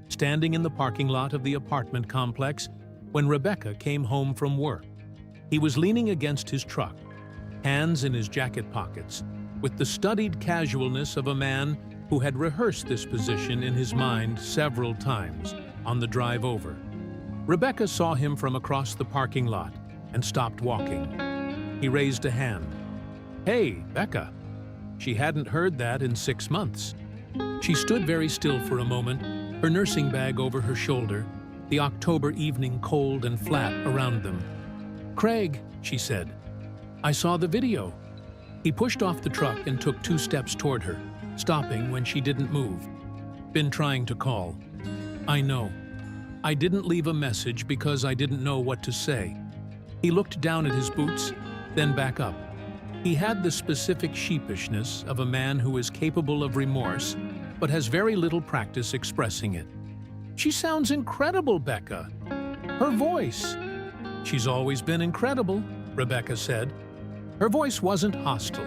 standing in the parking lot of the apartment complex when Rebecca came home from work. He was leaning against his truck, hands in his jacket pockets, with the studied casualness of a man who had rehearsed this position in his mind several times on the drive over. Rebecca saw him from across the parking lot and stopped walking. He raised a hand. "Hey, Becca." She hadn't heard that in 6 months. She stood very still for a moment, her nursing bag over her shoulder, the October evening cold and flat around them. "Craig," she said, "I saw the video." He pushed off the truck and took 2 steps toward her, stopping when she didn't move. "Been trying to call. I know. I didn't leave a message because I didn't know what to say." He looked down at his boots, then back up. He had the specific sheepishness of a man who is capable of remorse, but has very little practice expressing it. "She sounds incredible, Becca. Her voice." "She's always been incredible," Rebecca said. Her voice wasn't hostile.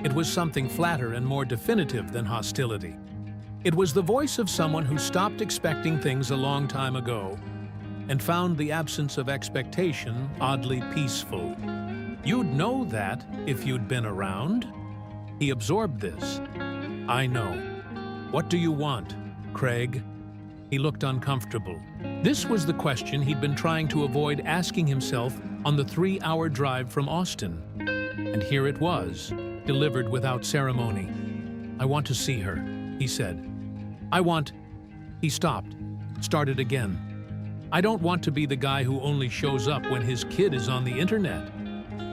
It was something flatter and more definitive than hostility. It was the voice of someone who stopped expecting things a long time ago and found the absence of expectation oddly peaceful. "You'd know that if you'd been around." He absorbed this. "I know. What do you want, Craig?" He looked uncomfortable. This was the question he'd been trying to avoid asking himself on the 3-hour drive from Austin. And here it was, delivered without ceremony. "I want to see her," he said. He stopped, started again. "I don't want to be the guy who only shows up when his kid is on the internet."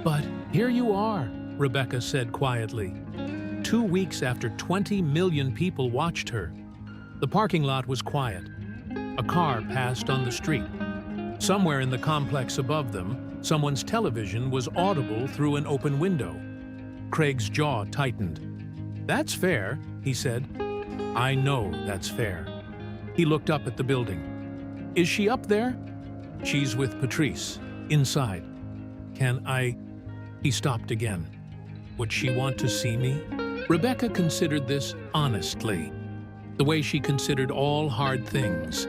"But here you are," Rebecca said quietly. 2 weeks after 20 million people watched her. The parking lot was quiet. A car passed on the street. Somewhere in the complex above them, someone's television was audible through an open window. Craig's jaw tightened. "That's fair," he said. "I know that's fair." He looked up at the building. "Is she up there?" "She's with Patrice, inside." "Can I—" He stopped again. "Would she want to see me?" Rebecca considered this honestly, the way she considered all hard things,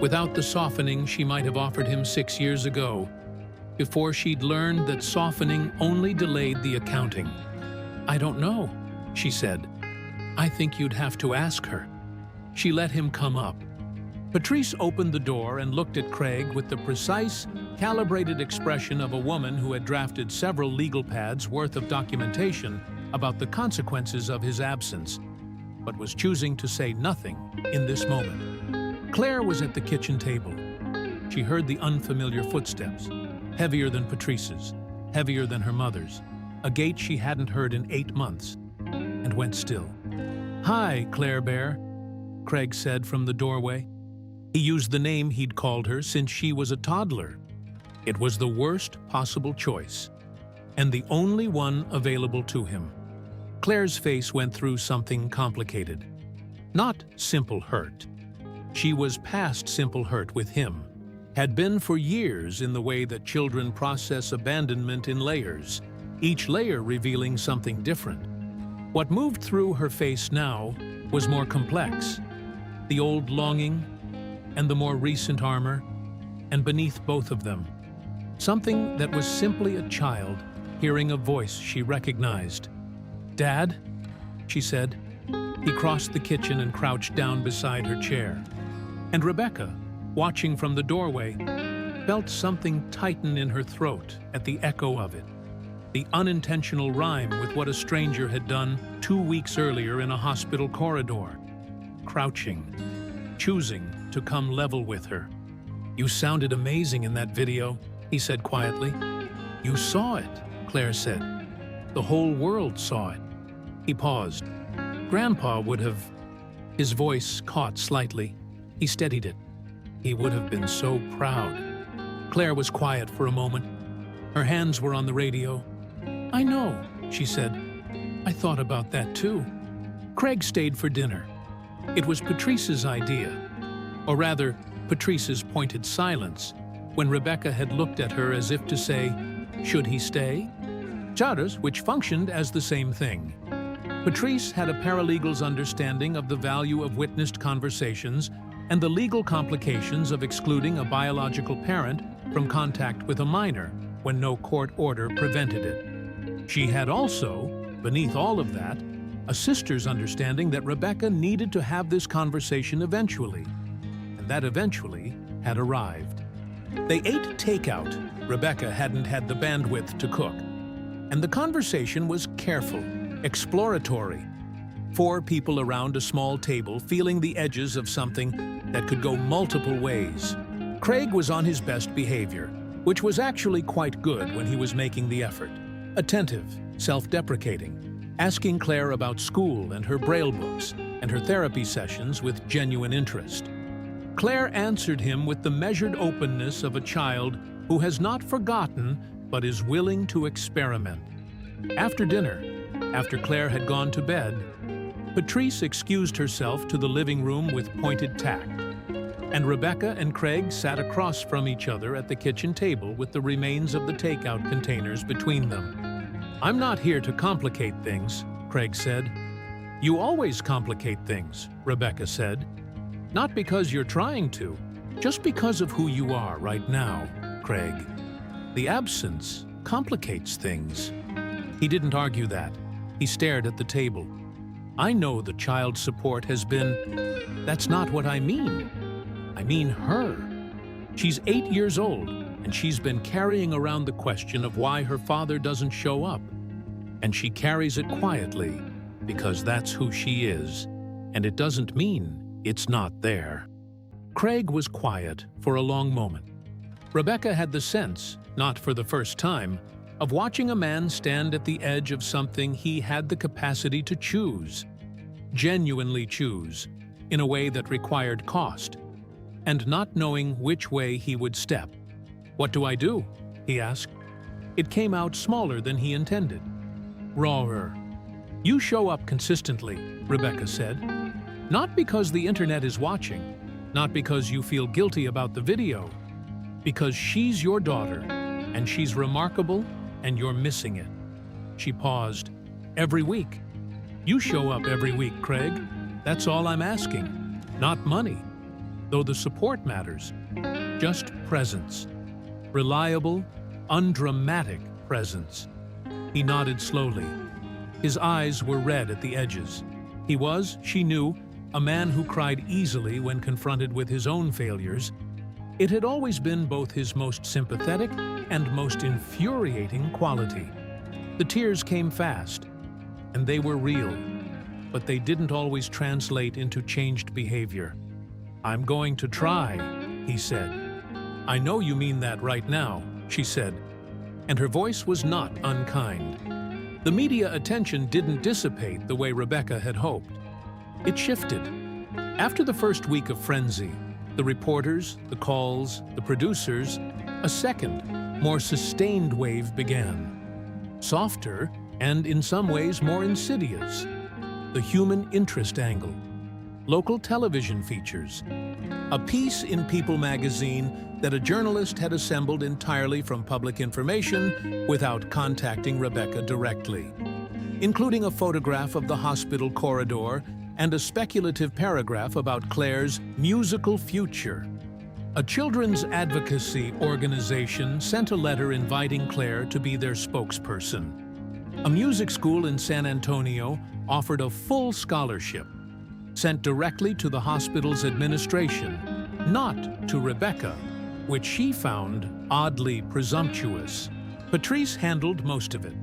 without the softening she might have offered him 6 years ago, before she'd learned that softening only delayed the accounting. "I don't know," she said. "I think you'd have to ask her." She let him come up. Patrice opened the door and looked at Craig with the precise, calibrated expression of a woman who had drafted several legal pads worth of documentation about the consequences of his absence, but was choosing to say nothing in this moment. Claire was at the kitchen table. She heard the unfamiliar footsteps, heavier than Patrice's, heavier than her mother's, a gait she hadn't heard in 8 months, and went still. "Hi, Claire Bear," Craig said from the doorway. He used the name he'd called her since she was a toddler. It was the worst possible choice, and the only one available to him. Claire's face went through something complicated. Not simple hurt. She was past simple hurt with him, had been for years in the way that children process abandonment in layers, each layer revealing something different. What moved through her face now was more complex. The old longing and the more recent armor, and beneath both of them, something that was simply a child hearing a voice she recognized. "Dad?" she said. He crossed the kitchen and crouched down beside her chair. And Rebecca, watching from the doorway, felt something tighten in her throat at the echo of it, the unintentional rhyme with what a stranger had done 2 weeks earlier in a hospital corridor. Crouching, choosing to come level with her. "You sounded amazing in that video," he said quietly. "You saw it," Claire said. "The whole world saw it." He paused. Grandpa would have... His voice caught slightly. He steadied it. He would have been so proud. Claire was quiet for a moment. Her hands were on the radio. "I know," she said. "I thought about that too." Craig stayed for dinner. It was Patrice's idea, or rather, Patrice's pointed silence, when Rebecca had looked at her as if to say, "Should he stay?" Charters, which functioned as the same thing. Patrice had a paralegal's understanding of the value of witnessed conversations and the legal complications of excluding a biological parent from contact with a minor when no court order prevented it. She had also, beneath all of that, a sister's understanding that Rebecca needed to have this conversation eventually, and that eventually had arrived. They ate takeout. Rebecca hadn't had the bandwidth to cook. And the conversation was careful, exploratory. 4 people around a small table feeling the edges of something that could go multiple ways. Craig was on his best behavior, which was actually quite good when he was making the effort. Attentive, self-deprecating, asking Claire about school and her Braille books and her therapy sessions with genuine interest. Claire answered him with the measured openness of a child who has not forgotten but is willing to experiment. After dinner, after Claire had gone to bed, Patrice excused herself to the living room with pointed tact, and Rebecca and Craig sat across from each other at the kitchen table with the remains of the takeout containers between them. "I'm not here to complicate things," Craig said. "You always complicate things," Rebecca said. "Not because you're trying to, just because of who you are right now, Craig. The absence complicates things." He didn't argue that. He stared at the table. "I know the child support has been... That's not what I mean. I mean her. She's 8 years old, and she's been carrying around the question of why her father doesn't show up. And she carries it quietly, because that's who she is, and it doesn't mean it's not there." Craig was quiet for a long moment. Rebecca had the sense, not for the first time, of watching a man stand at the edge of something he had the capacity to choose, genuinely choose, in a way that required cost, and not knowing which way he would step. "What do I do?" he asked. It came out smaller than he intended. Rawer. "You show up consistently," Rebecca said. "Not because the internet is watching, not because you feel guilty about the video, because she's your daughter, and she's remarkable, and you're missing it." She paused. "Every week. You show up every week, Craig. That's all I'm asking. Not money, though the support matters. Just presence. Reliable, undramatic presence." He nodded slowly. His eyes were red at the edges. He was, she knew, a man who cried easily when confronted with his own failures. It had always been both his most sympathetic and most infuriating quality. The tears came fast, and they were real, but they didn't always translate into changed behavior. "I'm going to try," he said. "I know you mean that right now," she said, and her voice was not unkind. The media attention didn't dissipate the way Rebecca had hoped. It shifted. After the first week of frenzy, the reporters, the calls, the producers, a second, more sustained wave began. Softer, and in some ways more insidious. The human interest angle. Local television features. A piece in People magazine that a journalist had assembled entirely from public information without contacting Rebecca directly, including a photograph of the hospital corridor and a speculative paragraph about Claire's musical future. A children's advocacy organization sent a letter inviting Claire to be their spokesperson. A music school in San Antonio offered a full scholarship, sent directly to the hospital's administration, not to Rebecca, which she found oddly presumptuous. Patrice handled most of it.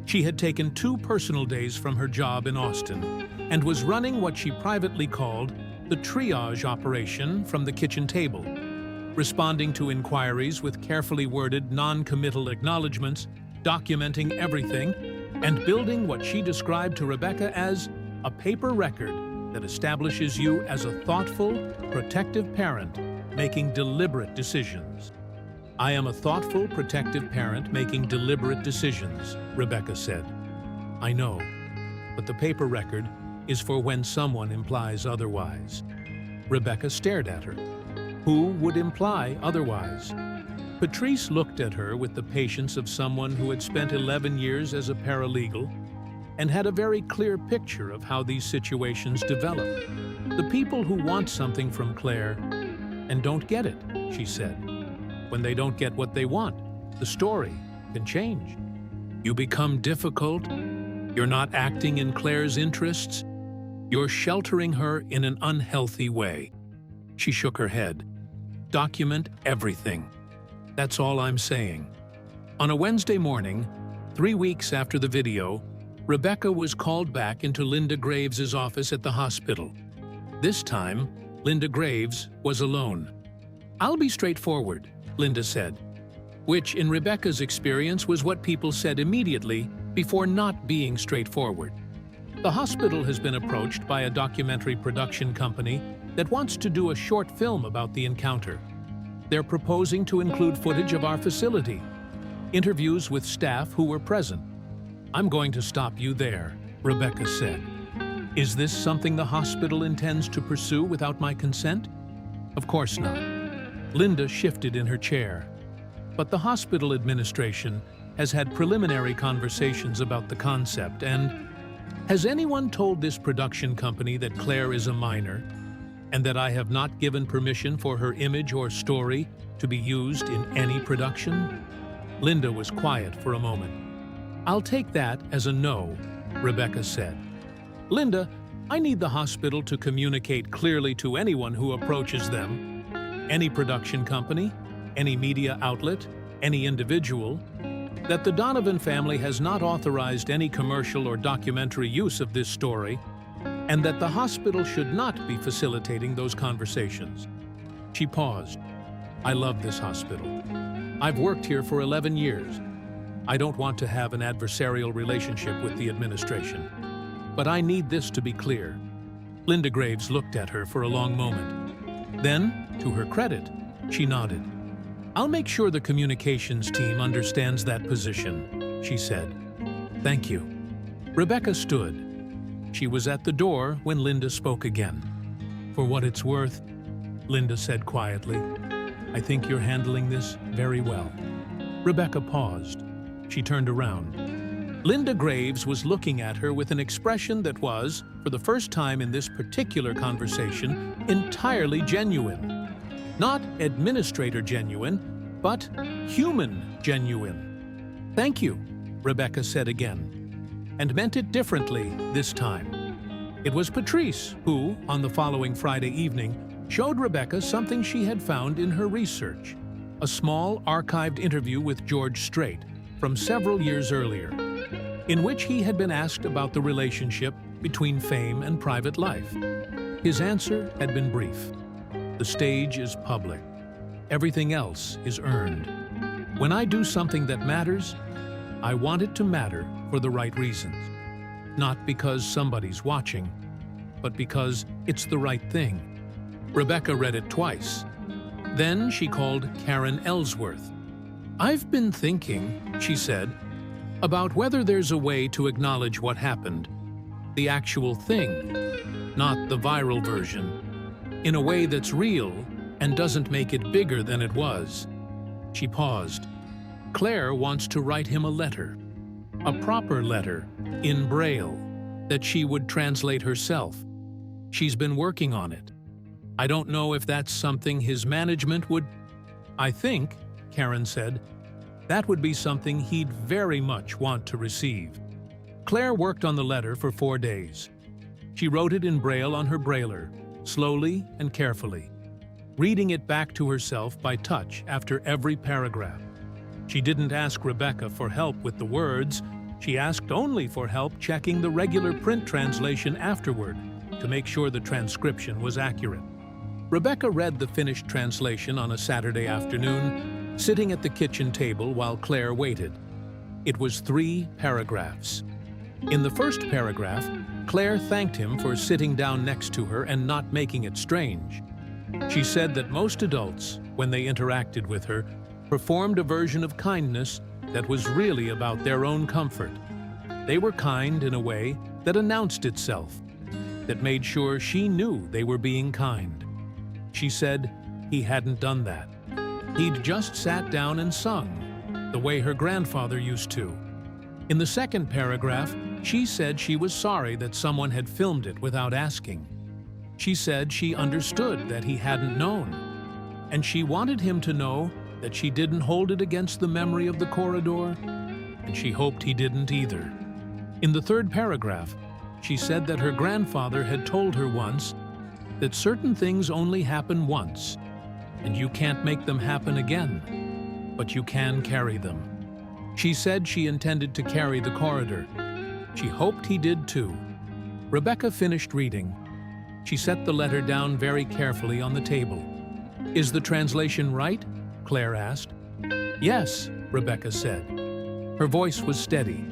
She had taken 2 personal days from her job in Austin and was running what she privately called the triage operation from the kitchen table, responding to inquiries with carefully worded non-committal acknowledgments, documenting everything, and building what she described to Rebecca as a paper record that establishes you as a thoughtful, protective parent making deliberate decisions. "I am a thoughtful, protective parent making deliberate decisions," Rebecca said. "I know, but the paper record is for when someone implies otherwise." Rebecca stared at her. Who would imply otherwise? Patrice looked at her with the patience of someone who had spent 11 years as a paralegal and had a very clear picture of how these situations develop. "The people who want something from Claire and don't get it," she said. "When they don't get what they want, the story can change. You become difficult. You're not acting in Claire's interests. You're sheltering her in an unhealthy way." She shook her head. "Document everything. That's all I'm saying." On a Wednesday morning, 3 weeks after the video, Rebecca was called back into Linda Graves's office at the hospital. This time, Linda Graves was alone. "I'll be straightforward," Linda said, which in Rebecca's experience was what people said immediately before not being straightforward. The hospital has been approached by a documentary production company that wants to do a short film about the encounter. They're proposing to include footage of our facility, interviews with staff who were present. "I'm going to stop you there," Rebecca said. "Is this something the hospital intends to pursue without my consent?" "Of course not." Linda shifted in her chair. "But the hospital administration has had preliminary conversations about the concept, and has anyone told this production company that Claire is a minor and that I have not given permission for her image or story to be used in any production?" Linda was quiet for a moment. "I'll take that as a no," Rebecca said. "Linda, I need the hospital to communicate clearly to anyone who approaches them, any production company, any media outlet, any individual, that the Donovan family has not authorized any commercial or documentary use of this story, and that the hospital should not be facilitating those conversations." She paused. "I love this hospital. I've worked here for 11 years. I don't want to have an adversarial relationship with the administration. But I need this to be clear." Linda Graves looked at her for a long moment. Then, to her credit, she nodded. "I'll make sure the communications team understands that position," she said. "Thank you." Rebecca stood. She was at the door when Linda spoke again. "For what it's worth," Linda said quietly, "I think you're handling this very well." Rebecca paused. She turned around. Linda Graves was looking at her with an expression that was, for the first time in this particular conversation, entirely genuine. Not administrator genuine, but human genuine. "Thank you," Rebecca said again, and meant it differently this time. It was Patrice who, on the following Friday evening, showed Rebecca something she had found in her research, a small archived interview with George Strait from several years earlier, in which he had been asked about the relationship between fame and private life. His answer had been brief. "The stage is public. Everything else is earned. When I do something that matters, I want it to matter for the right reasons. Not because somebody's watching, but because it's the right thing." Rebecca read it twice. Then she called Karen Ellsworth. "I've been thinking," she said, "about whether there's a way to acknowledge what happened, the actual thing, not the viral version, in a way that's real and doesn't make it bigger than it was." She paused. "Claire wants to write him a letter, a proper letter, in Braille, that she would translate herself. She's been working on it. I don't know if that's something his management would—" "I think," Karen said, "that would be something he'd very much want to receive." Claire worked on the letter for 4 days. She wrote it in Braille on her brailler, slowly and carefully, reading it back to herself by touch after every paragraph. She didn't ask Rebecca for help with the words. She asked only for help checking the regular print translation afterward to make sure the transcription was accurate. Rebecca read the finished translation on a Saturday afternoon, sitting at the kitchen table while Claire waited. It was 3 paragraphs. In the first paragraph, Claire thanked him for sitting down next to her and not making it strange. She said that most adults, when they interacted with her, performed a version of kindness that was really about their own comfort. They were kind in a way that announced itself, that made sure she knew they were being kind. She said he hadn't done that. He'd just sat down and sung, the way her grandfather used to. In the second paragraph, she said she was sorry that someone had filmed it without asking. She said she understood that he hadn't known, and she wanted him to know that she didn't hold it against the memory of the corridor, and she hoped he didn't either. In the third paragraph, she said that her grandfather had told her once that certain things only happen once, and you can't make them happen again, but you can carry them. She said she intended to carry the corridor. She hoped he did too. Rebecca finished reading. She set the letter down very carefully on the table. "Is the translation right?" Claire asked. "Yes," Rebecca said. Her voice was steady.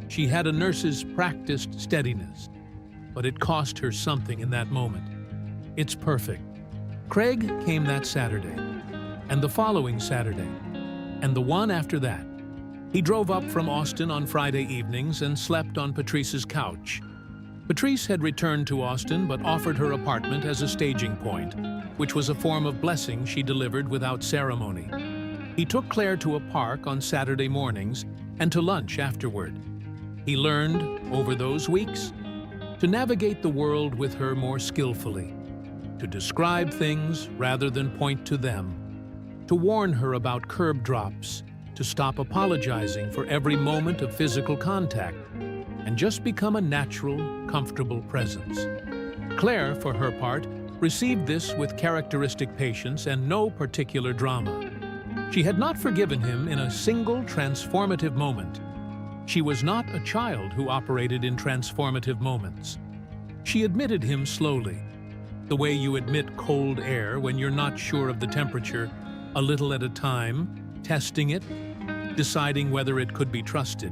She had a nurse's practiced steadiness, but it cost her something in that moment. "It's perfect." Craig came that Saturday, and the following Saturday, and the one after that. He drove up from Austin on Friday evenings and slept on Patrice's couch. Patrice had returned to Austin but offered her apartment as a staging point, which was a form of blessing she delivered without ceremony. He took Claire to a park on Saturday mornings and to lunch afterward. He learned, over those weeks, to navigate the world with her more skillfully, to describe things rather than point to them, to warn her about curb drops, to stop apologizing for every moment of physical contact, and just become a natural, comfortable presence. Claire, for her part, received this with characteristic patience and no particular drama. She had not forgiven him in a single transformative moment. She was not a child who operated in transformative moments. She admitted him slowly, the way you admit cold air when you're not sure of the temperature, a little at a time, testing it, deciding whether it could be trusted.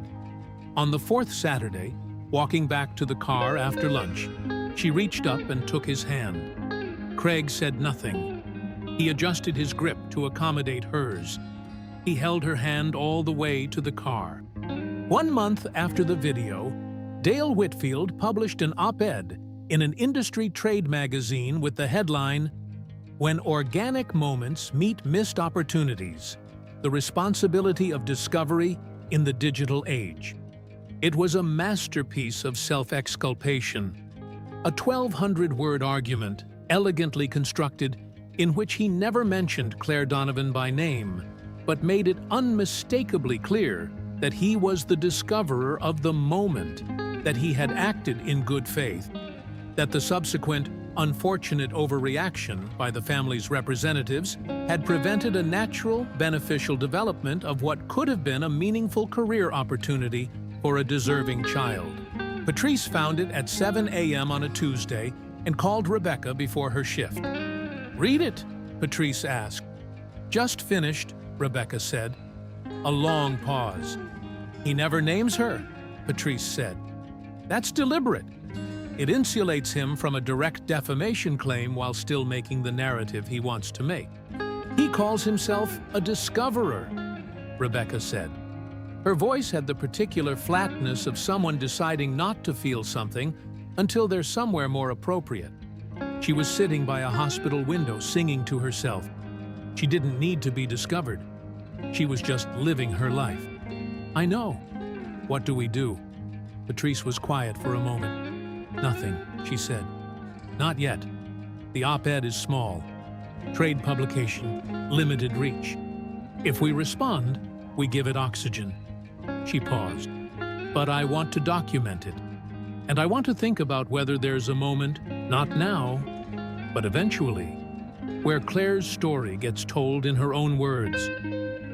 On the 4th Saturday, walking back to the car after lunch, she reached up and took his hand. Craig said nothing. He adjusted his grip to accommodate hers. He held her hand all the way to the car. 1 month after the video, Dale Whitfield published an op-ed in an industry trade magazine with the headline, "When Organic Moments Meet Missed Opportunities, the Responsibility of Discovery in the Digital Age." It was a masterpiece of self-exculpation, a 1,200-word argument, elegantly constructed, in which he never mentioned Claire Donovan by name, but made it unmistakably clear that he was the discoverer of the moment, that he had acted in good faith, that the subsequent unfortunate overreaction by the family's representatives had prevented a natural, beneficial development of what could have been a meaningful career opportunity for a deserving child. Patrice found it at 7 a.m. on a Tuesday and called Rebecca before her shift. "Read it," Patrice asked. "Just finished," Rebecca said. A long pause. "He never names her," Patrice said. "That's deliberate. It insulates him from a direct defamation claim while still making the narrative he wants to make. He calls himself a discoverer," Rebecca said. Her voice had the particular flatness of someone deciding not to feel something until they're somewhere more appropriate. She was sitting by a hospital window singing to herself. She didn't need to be discovered. She was just living her life. "I know. What do we do?" Patrice was quiet for a moment. "Nothing," she said. "Not yet. The op-ed is small. Trade publication, limited reach. If we respond, we give it oxygen." She paused. "But I want to document it. And I want to think about whether there's a moment, not now, but eventually, where Claire's story gets told in her own words,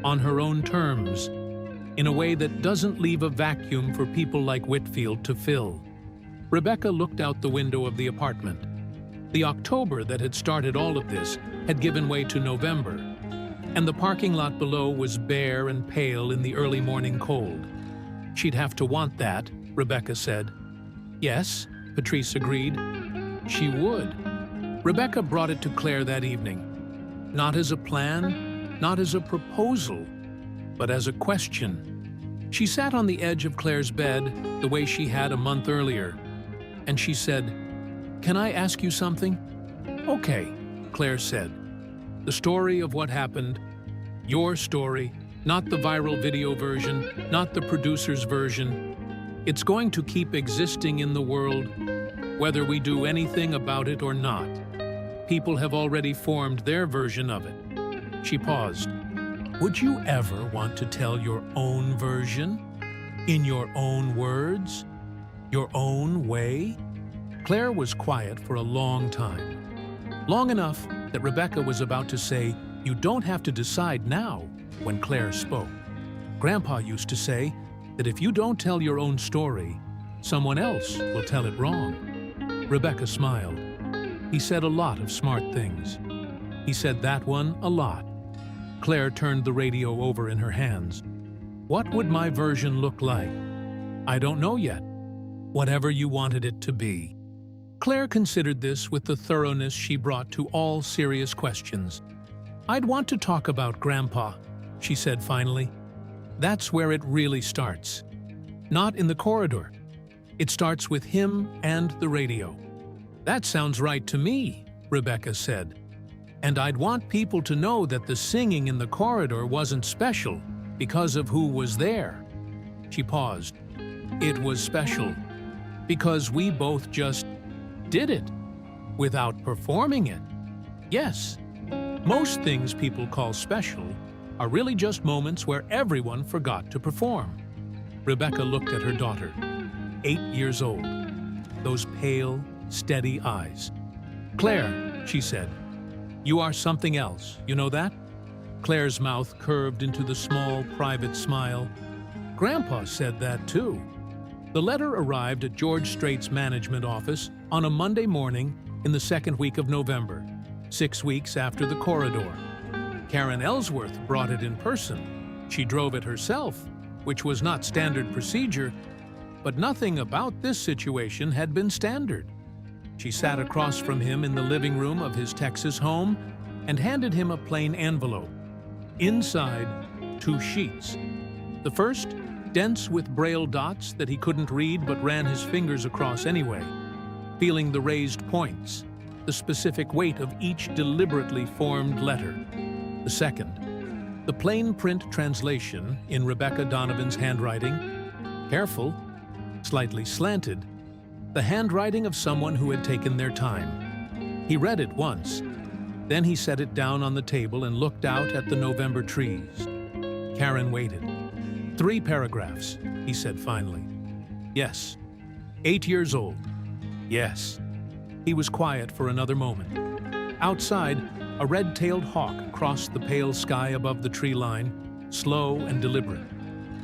on her own terms, in a way that doesn't leave a vacuum for people like Whitfield to fill." Rebecca looked out the window of the apartment. The October that had started all of this had given way to November, and the parking lot below was bare and pale in the early morning cold. She'd have to want that, Rebecca said. Yes, Patrice agreed. She would. Rebecca brought it to Claire that evening. Not as a plan, not as a proposal, but as a question. She sat on the edge of Claire's bed the way she had a month earlier, and she said, "Can I ask you something?" "Okay," Claire said. "The story of what happened, your story, not the viral video version, not the producer's version. It's going to keep existing in the world, whether we do anything about it or not. People have already formed their version of it." She paused. "Would you ever want to tell your own version? In your own words? Your own way?" Claire was quiet for a long time. Long enough that Rebecca was about to say, "You don't have to decide now," when Claire spoke. Grandpa used to say that if you don't tell your own story, someone else will tell it wrong. Rebecca smiled. He said a lot of smart things. He said that one a lot. Claire turned the radio over in her hands. "What would my version look like?" "I don't know yet. Whatever you wanted it to be." Claire considered this with the thoroughness she brought to all serious questions. "I'd want to talk about Grandpa," she said finally. "That's where it really starts. Not in the corridor. It starts with him and the radio." "That sounds right to me," Rebecca said. "And I'd want people to know that the singing in the corridor wasn't special because of who was there." She paused. "It was special because we both just did it without performing it. Yes, most things people call special are really just moments where everyone forgot to perform." Rebecca looked at her daughter, 8 years old, those pale, steady eyes. "Claire," she said, "you are something else, you know that?" Claire's mouth curved into the small, private smile. "Grandpa said that too." The letter arrived at George Strait's management office on a Monday morning in the second week of November, 6 weeks after the corridor. Karen Ellsworth brought it in person. She drove it herself, which was not standard procedure, but nothing about this situation had been standard. She sat across from him in the living room of his Texas home and handed him a plain envelope. Inside, 2 sheets. The first, dense with braille dots that he couldn't read but ran his fingers across anyway, feeling the raised points, the specific weight of each deliberately formed letter. The second, the plain print translation in Rebecca Donovan's handwriting, careful, slightly slanted, the handwriting of someone who had taken their time. He read it once. Then he set it down on the table and looked out at the November trees. Karen waited. 3 paragraphs, he said finally. "Yes." 8 years old. "Yes." He was quiet for another moment. Outside, a red-tailed hawk crossed the pale sky above the tree line, slow and deliberate.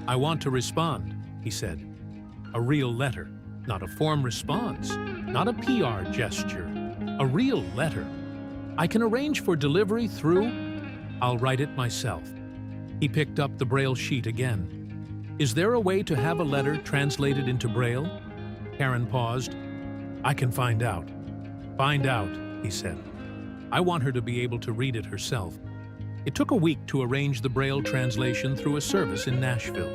"I want to respond," he said. "A real letter, not a form response, not a PR gesture. A real letter. I can arrange for delivery through. I'll write it myself." He picked up the braille sheet again. "Is there a way to have a letter translated into braille?" Karen paused. "I can find out." "Find out," he said. "I want her to be able to read it herself." It took a week to arrange the braille translation through a service in Nashville.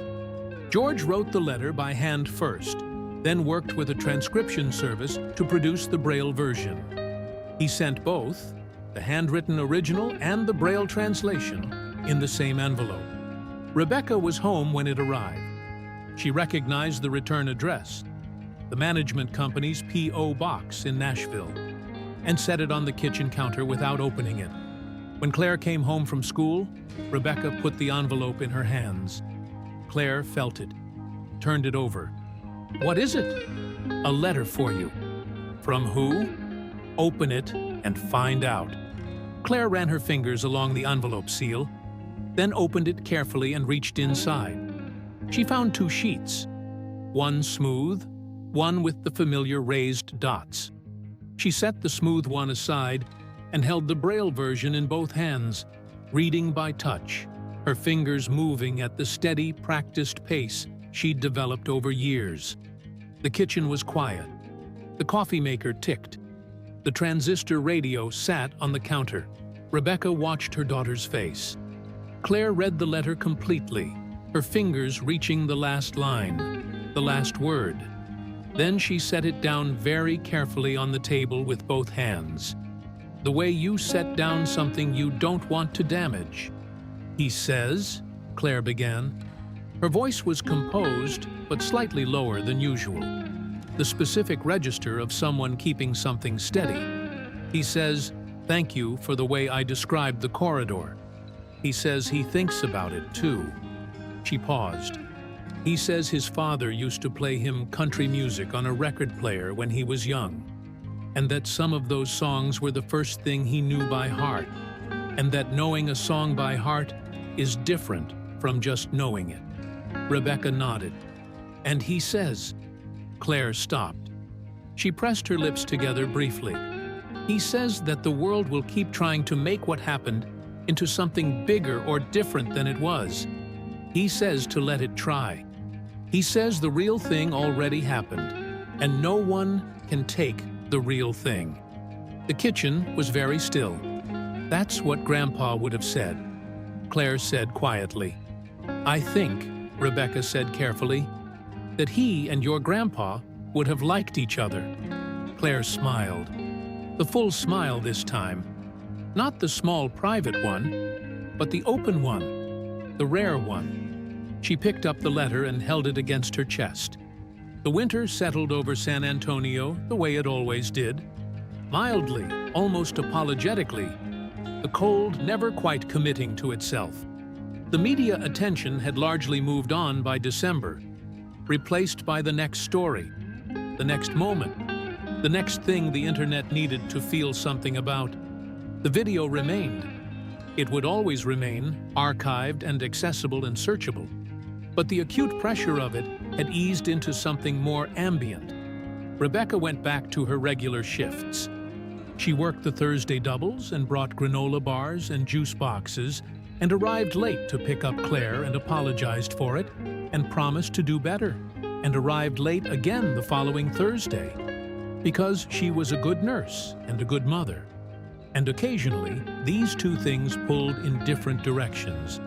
George wrote the letter by hand first, then worked with a transcription service to produce the braille version. He sent both, the handwritten original and the braille translation, in the same envelope. Rebecca was home when it arrived. She recognized the return address, the management company's P.O. box in Nashville, and set it on the kitchen counter without opening it. When Claire came home from school, Rebecca put the envelope in her hands. Claire felt it, turned it over. "What is it?" "A letter for you." "From who?" "Open it and find out." Claire ran her fingers along the envelope seal, then opened it carefully and reached inside. She found 2 sheets, one smooth, one with the familiar raised dots. She set the smooth one aside and held the braille version in both hands, reading by touch, her fingers moving at the steady, practiced pace she'd developed over years. The kitchen was quiet. The coffee maker ticked. The transistor radio sat on the counter. Rebecca watched her daughter's face. Claire read the letter completely, her fingers reaching the last line, the last word. Then she set it down very carefully on the table with both hands. The way you set down something you don't want to damage. He says, Claire began. Her voice was composed, but slightly lower than usual. The specific register of someone keeping something steady. He says, thank you for the way I described the corridor. He says he thinks about it, too. She paused. He says his father used to play him country music on a record player when he was young, and that some of those songs were the first thing he knew by heart, and that knowing a song by heart is different from just knowing it. Rebecca nodded. And he says, Claire stopped. She pressed her lips together briefly. He says that the world will keep trying to make what happened into something bigger or different than it was. He says to let it try. He says the real thing already happened, and no one can take the real thing. The kitchen was very still. That's what Grandpa would have said. Claire said quietly. I think, Rebecca said carefully, that he and your grandpa would have liked each other. Claire smiled. The full smile this time. Not the small private one, but the open one, the rare one. She picked up the letter and held it against her chest. The winter settled over San Antonio the way it always did. Mildly, almost apologetically, the cold never quite committing to itself. The media attention had largely moved on by December, replaced by the next story, the next moment, the next thing the internet needed to feel something about. The video remained. It would always remain, archived and accessible and searchable. But the acute pressure of it had eased into something more ambient. Rebecca went back to her regular shifts. She worked the Thursday doubles and brought granola bars and juice boxes and arrived late to pick up Claire and apologized for it and promised to do better, and arrived late again the following Thursday because she was a good nurse and a good mother. And occasionally, these two things pulled in different directions.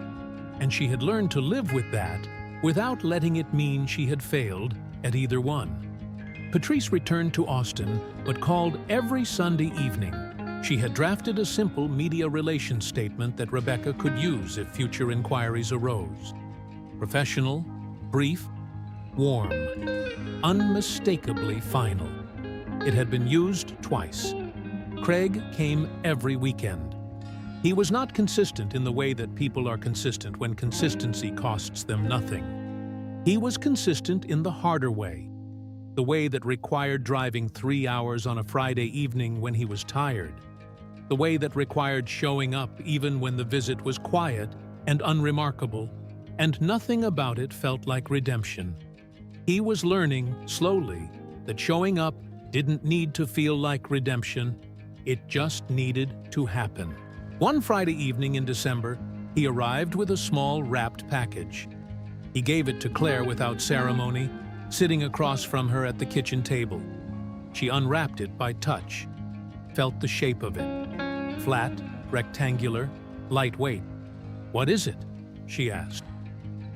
And she had learned to live with that without letting it mean she had failed at either one. Patrice returned to Austin, but called every Sunday evening. She had drafted a simple media relations statement that Rebecca could use if future inquiries arose. Professional, brief, warm, unmistakably final. It had been used twice. Craig came every weekend. He was not consistent in the way that people are consistent when consistency costs them nothing. He was consistent in the harder way, the way that required driving 3 hours on a Friday evening when he was tired, the way that required showing up even when the visit was quiet and unremarkable, and nothing about it felt like redemption. He was learning, slowly, that showing up didn't need to feel like redemption, it just needed to happen. One Friday evening in December, he arrived with a small wrapped package. He gave it to Claire without ceremony, sitting across from her at the kitchen table. She unwrapped it by touch, felt the shape of it. Flat, rectangular, lightweight. What is it? She asked.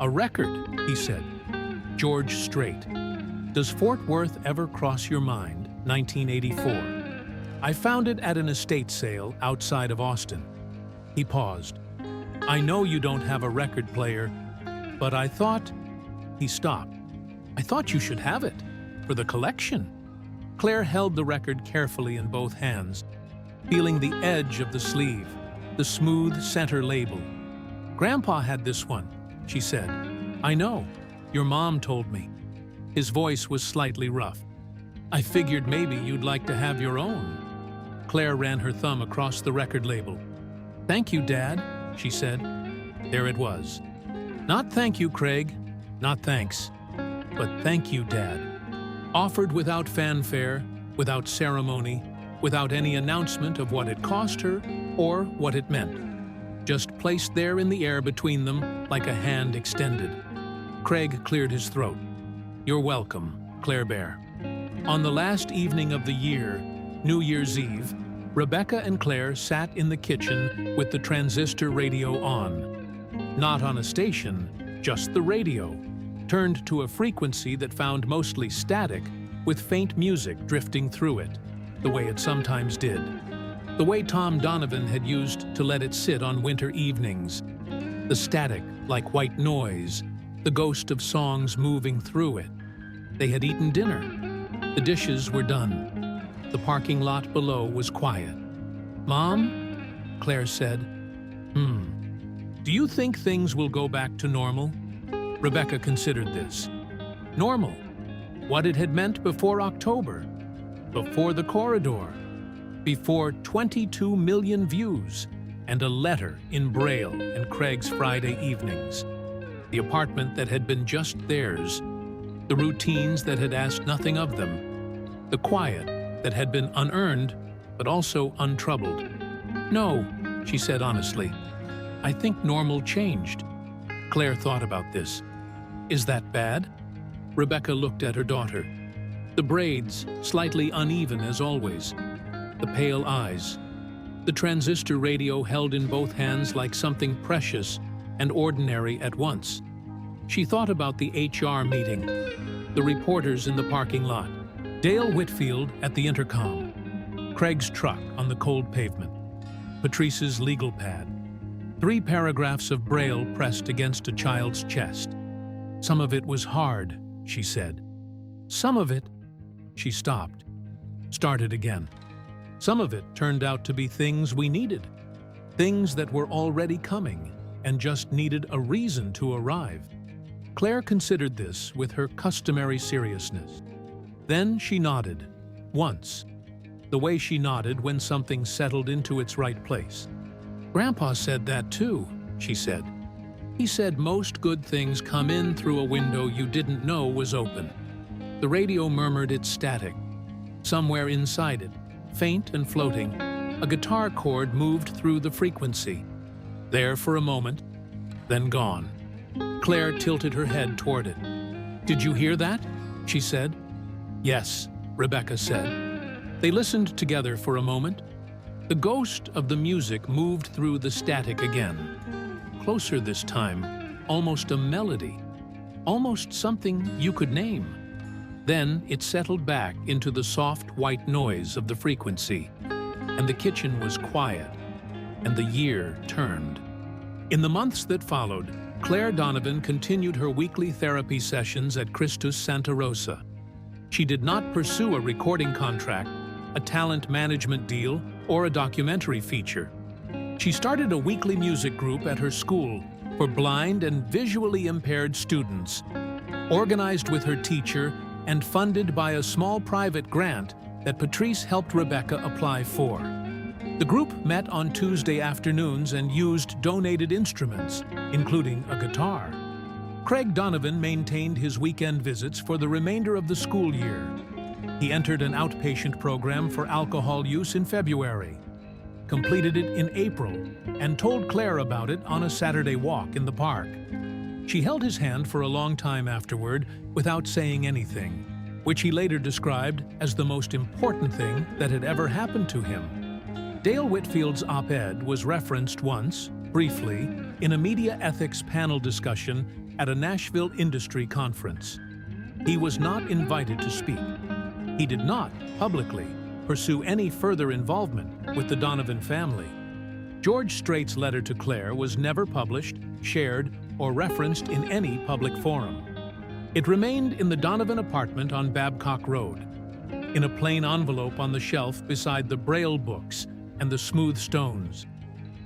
A record, he said. George Strait. Does Fort Worth ever cross your mind? 1984. I found it at an estate sale outside of Austin. He paused. I know you don't have a record player, but I thought... He stopped. I thought you should have it, for the collection. Claire held the record carefully in both hands, feeling the edge of the sleeve, the smooth center label. Grandpa had this one, she said. I know. Your mom told me. His voice was slightly rough. I figured maybe you'd like to have your own. Claire ran her thumb across the record label. Thank you, Dad, she said. There it was. Not thank you, Craig. Not thanks. But thank you, Dad. Offered without fanfare, without ceremony, without any announcement of what it cost her or what it meant. Just placed there in the air between them like a hand extended. Craig cleared his throat. "You're welcome, Claire Bear." On the last evening of the year, New Year's Eve, Rebecca and Claire sat in the kitchen with the transistor radio on. Not on a station, just the radio, turned to a frequency that found mostly static, with faint music drifting through it, the way it sometimes did. The way Tom Donovan had used to let it sit on winter evenings. The static, like white noise, the ghost of songs moving through it. They had eaten dinner. The dishes were done. The parking lot below was quiet. "Mom?" Claire said. Do you think things will go back to normal?" Rebecca considered this. Normal. What it had meant before October. Before the corridor. Before 22 million views and a letter in Braille and Craig's Friday evenings. The apartment that had been just theirs. The routines that had asked nothing of them. The quiet that had been unearned, but also untroubled. "No," she said honestly. "I think normal changed." Claire thought about this. "Is that bad?" Rebecca looked at her daughter. The braids, slightly uneven as always. The pale eyes. The transistor radio held in both hands like something precious and ordinary at once. She thought about the HR meeting, the reporters in the parking lot, Dale Whitfield at the intercom, Craig's truck on the cold pavement, Patrice's legal pad. 3 paragraphs of Braille pressed against a child's chest. Some of it was hard, she said. Some of it... She stopped. Started again. Some of it turned out to be things we needed. Things that were already coming and just needed a reason to arrive. Claire considered this with her customary seriousness. Then she nodded, once, the way she nodded when something settled into its right place. "Grandpa said that too," she said. "He said most good things come in through a window you didn't know was open." The radio murmured its static. Somewhere inside it, faint and floating, a guitar chord moved through the frequency. There for a moment, then gone. Claire tilted her head toward it. "Did you hear that?" she said. "Yes," Rebecca said. They listened together for a moment. The ghost of the music moved through the static again. Closer this time, almost a melody, almost something you could name. Then it settled back into the soft white noise of the frequency, and the kitchen was quiet, and the year turned. In the months that followed, Claire Donovan continued her weekly therapy sessions at Christus Santa Rosa. She did not pursue a recording contract, a talent management deal, or a documentary feature. She started a weekly music group at her school for blind and visually impaired students, organized with her teacher and funded by a small private grant that Patrice helped Rebecca apply for. The group met on Tuesday afternoons and used donated instruments, including a guitar. Craig Donovan maintained his weekend visits for the remainder of the school year. He entered an outpatient program for alcohol use in February, completed it in April, and told Claire about it on a Saturday walk in the park. She held his hand for a long time afterward without saying anything, which he later described as the most important thing that had ever happened to him. Dale Whitfield's op-ed was referenced once, briefly, in a media ethics panel discussion at a Nashville industry conference. He was not invited to speak. He did not, publicly, pursue any further involvement with the Donovan family. George Strait's letter to Claire was never published, shared, or referenced in any public forum. It remained in the Donovan apartment on Babcock Road, in a plain envelope on the shelf beside the Braille books and the smooth stones,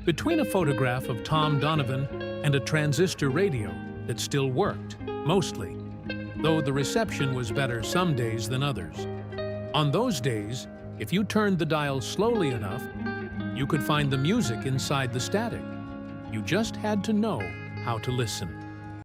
between a photograph of Tom Donovan and a transistor radio that still worked, mostly, though the reception was better some days than others. On those days, if you turned the dial slowly enough, you could find the music inside the static. You just had to know how to listen.